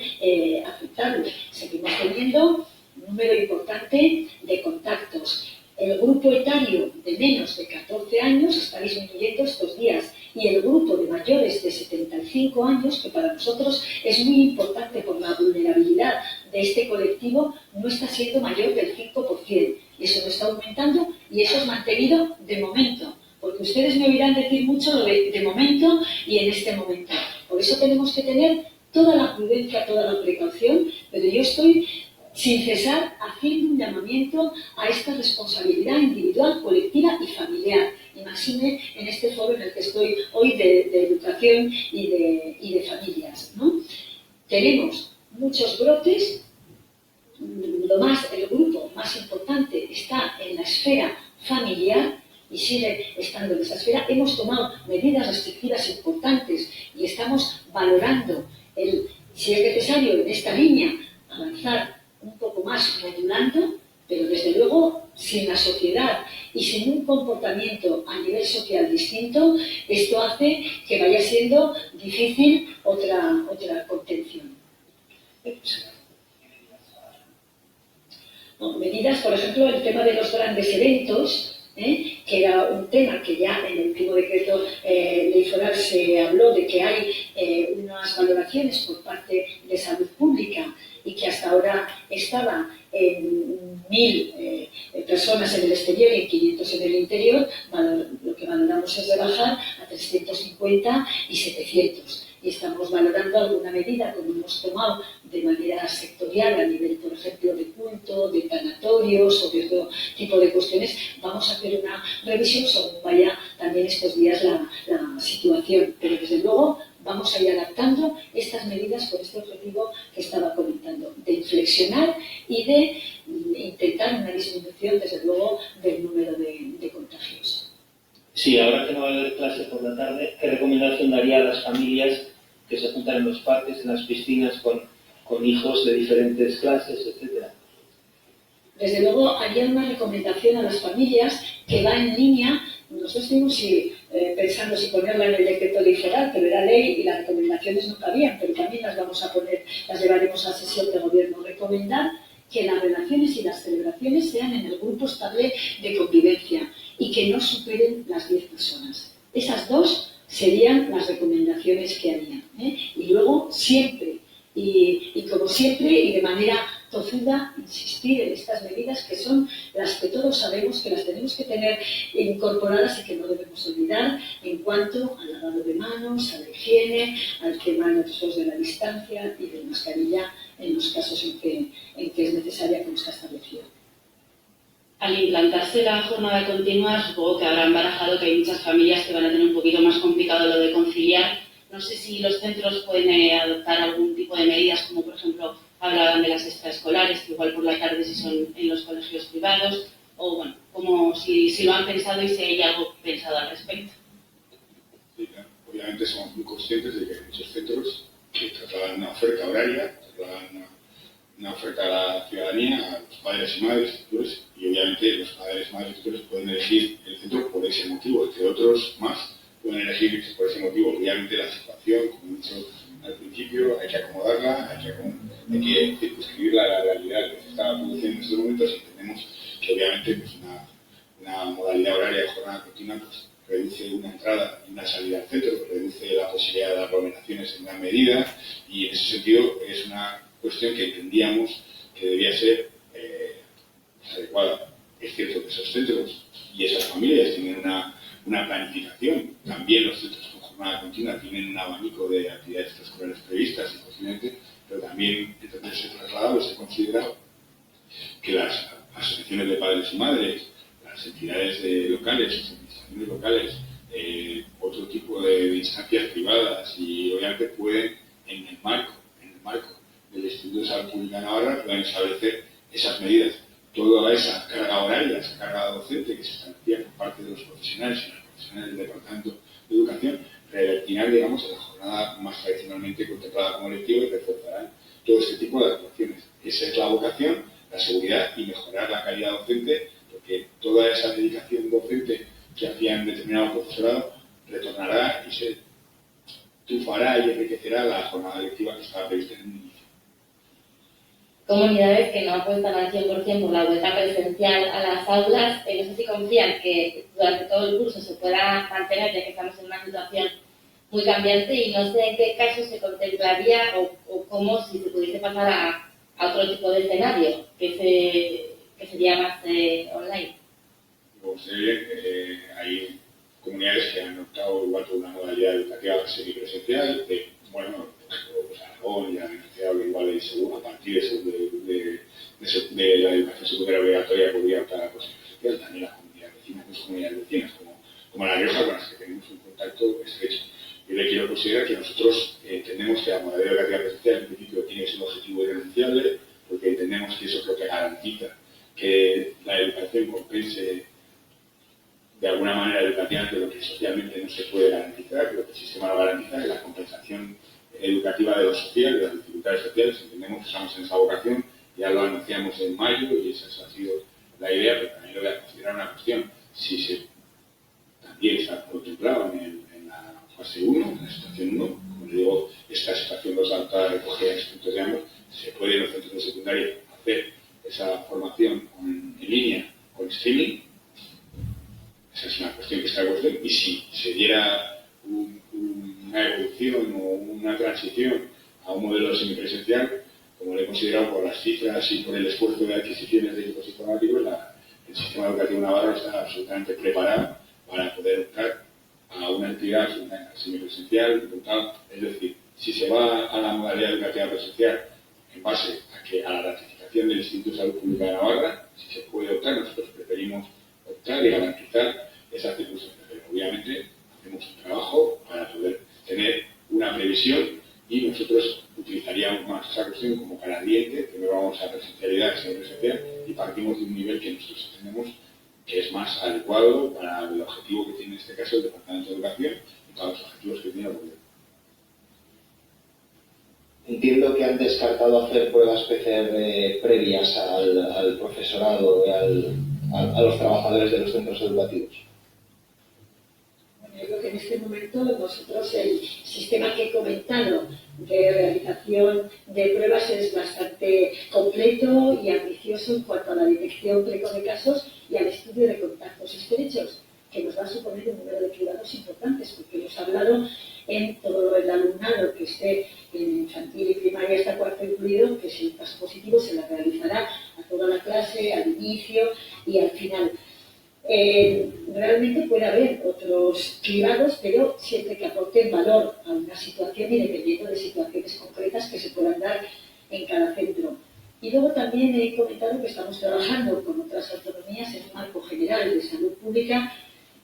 aceptable. Seguimos teniendo un número importante de contactos. El grupo etario de menos de 14 años está disminuyendo estos días y el grupo de mayores de 75 años, que para nosotros es muy importante por la vulnerabilidad de este colectivo, no está siendo mayor del 5%. Eso no está aumentando y eso es mantenido de momento. Porque ustedes me oirán decir mucho lo de momento y en este momento. Por eso tenemos que tener toda la prudencia, toda la precaución, pero yo estoy sin cesar haciendo un llamamiento a esta responsabilidad individual, colectiva y familiar. Y máxime en este foro en el que estoy hoy de educación y de familias, ¿no? Tenemos muchos brotes. El grupo más importante está en la esfera familiar y sigue estando en esa esfera. Hemos tomado medidas restrictivas importantes y estamos valorando si es necesario en esta línea avanzar un poco más modulando, pero desde luego sin la sociedad y sin un comportamiento a nivel social distinto, esto hace que vaya siendo difícil otra contención. Medidas, por ejemplo, el tema de los grandes eventos, que era un tema que ya en el último decreto ley foral se habló de que hay unas valoraciones por parte de salud pública y que hasta ahora estaba en 1.000 personas en el exterior y en 500 en el interior. Lo que valoramos es rebajar a 350 y 700. Y estamos valorando alguna medida, como hemos tomado de manera sectorial a nivel, por ejemplo, de culto, de tanatorios o de otro tipo de cuestiones. Vamos a hacer una revisión según vaya también estos días la situación. Pero desde luego vamos a ir adaptando estas medidas con este objetivo que estaba comentando, de inflexionar y de intentar una disminución, desde luego, del número de contagios. Sí, ahora que no va a haber clases por la tarde, ¿qué recomendación daría a las familias que se juntan en los parques, en las piscinas, con hijos de diferentes clases, etcétera? Desde luego, haría una recomendación a las familias que va en línea. Nosotros estuvimos pensando si ponerla en el decreto ley foral, pero era ley y las recomendaciones no cabían, pero también las vamos a poner, las llevaremos a sesión de gobierno. Recomendar que las relaciones y las celebraciones sean en el grupo estable de convivencia y que no superen las 10 personas. Esas dos serían las recomendaciones que haría. Y luego, siempre, y como siempre, y de manera tozuda, insistir en estas medidas que son las que todos sabemos que las tenemos que tener incorporadas y que no debemos olvidar en cuanto al lavado de manos, a la higiene, al tema de la distancia y de mascarilla en los casos en que es necesaria como está establecido. Al implantarse la jornada continua, supongo que habrán barajado que hay muchas familias que van a tener un poquito más complicado lo de conciliar. No sé si los centros pueden adoptar algún tipo de medidas, como por ejemplo hablaban de las extraescolares, que igual por la tarde si son en los colegios privados, o bueno, como si lo han pensado y si hay algo pensado al respecto. Sí, claro. Obviamente somos muy conscientes de que hay muchos centros que trasladan una oferta horaria, trasladan una oferta a la ciudadanía, a los padres y madres y tutores, y obviamente los padres, madres y tutores pueden elegir el centro por ese motivo, entre otros más pueden elegir por ese motivo. Obviamente la situación, como he dicho al principio, hay que acomodarla, hay que circunscribirla a la realidad que se está produciendo en estos momentos, y entendemos que obviamente pues, una modalidad horaria de jornada continua pues, reduce una entrada y una salida al centro, reduce la posibilidad de aglomeraciones en gran medida, y en ese sentido es una cuestión que entendíamos que debía ser adecuada. Es cierto que esos centros y esas familias tienen una planificación, también los centros con jornada continua tienen un abanico de actividades extraescolares previstas y posiblemente, pero también entonces se trasladado, se ha considerado que las asociaciones de padres y madres, las entidades locales, las administraciones locales, otro tipo de instancias privadas y obviamente pueden en el marco del Instituto de Salud Pública de Navarra pueden establecer esas medidas. Toda esa carga horaria, esa carga docente que se establecía por parte de los profesionales y los profesionales del Departamento de Educación, revertirán, digamos, a la jornada más tradicionalmente contemplada como lectiva y reforzarán todo este tipo de actuaciones. Esa es la vocación, la seguridad y mejorar la calidad docente, porque toda esa dedicación docente que hacían determinado profesorado retornará y se triunfará y enriquecerá la jornada lectiva que estaba prevista en un inicio. Comunidades que no apuestan al 100% por la vuelta presencial a las aulas, no sé si confían que durante todo el curso se pueda mantener, ya que estamos en una situación muy cambiante, y no sé en qué casos se contemplaría o cómo si se pudiese pasar a otro tipo de escenario, que sería más online. Como se ve, hay comunidades que han optado igual por una modalidad educativa semipresencial, bueno, pues Aragón ya han anunciado que igual a partir de la educación secundaria obligatoria podría optar a la semipresencial. También las comunidades vecinas, como La Rioja, con las que tenemos un contacto estrecho. Yo le quiero considerar que nosotros entendemos que la modalidad modalidad educativa presencial en principio tiene que ser un objetivo irrenunciable, porque entendemos que eso es lo que garantiza que la educación compense de alguna manera educativamente lo que socialmente no se puede garantizar, lo que el sistema no garantiza, es la compensación educativa de lo social, de las dificultades sociales. Entendemos que estamos en esa vocación, ya lo anunciamos en mayo y esa ha sido la idea, pero también lo voy a considerar una cuestión. Si se también está contemplado en la fase 1, en la situación 1, como le digo, esta situación 2 adaptada recogida en puntos de ambos, se puede en los centros de secundaria hacer esa formación en línea con streaming. Esa es una cuestión que está en cuestión. Y si se diera una evolución o una transición a un modelo semipresencial, como lo he considerado por las cifras y por el esfuerzo de adquisiciones de equipos informáticos, el sistema educativo navarro está absolutamente preparado para poder optar a una entidad semipresencial. Es decir, si se va a la modalidad educativa presencial en base a la ratificación del Instituto de Salud Pública de Navarra, si se puede optar, nosotros preferimos optar y garantizar esa circunstancia. Pero obviamente hacemos un trabajo para poder tener una previsión y nosotros utilizaríamos más esa cuestión como canadiente, que no vamos a presencialidad semipresencial y partimos de un nivel que nosotros entendemos que es más adecuado para el objetivo que tiene en este caso el Departamento de Educación y para los objetivos que tiene el gobierno. Entiendo que han descartado hacer pruebas PCR previas al profesorado y a los trabajadores de los centros educativos. Bueno, yo creo que en este momento nosotros el sistema que he comentado de realización de pruebas es bastante completo y ambicioso en cuanto a la detección precoz de casos y al estudio de contactos estrechos, que nos va a suponer un número de cribados importantes, porque hemos hablado en todo el alumnado que esté en infantil y primaria hasta cuarto incluido, que si el caso positivo se la realizará a toda la clase, al inicio y al final. Realmente puede haber otros cribados, pero siempre que aporten valor a una situación y dependiendo de situaciones concretas que se puedan dar en cada centro. Y luego también he comentado que estamos trabajando con otras autonomías en un marco general de salud pública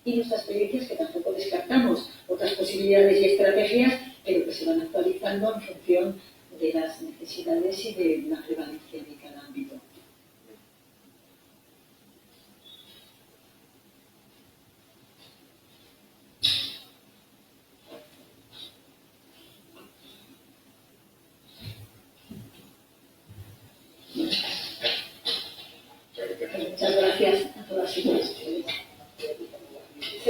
y nuestras experiencias que tampoco descartamos, otras posibilidades y estrategias, pero que se van actualizando en función de las necesidades y de la prevalencia de cada ámbito.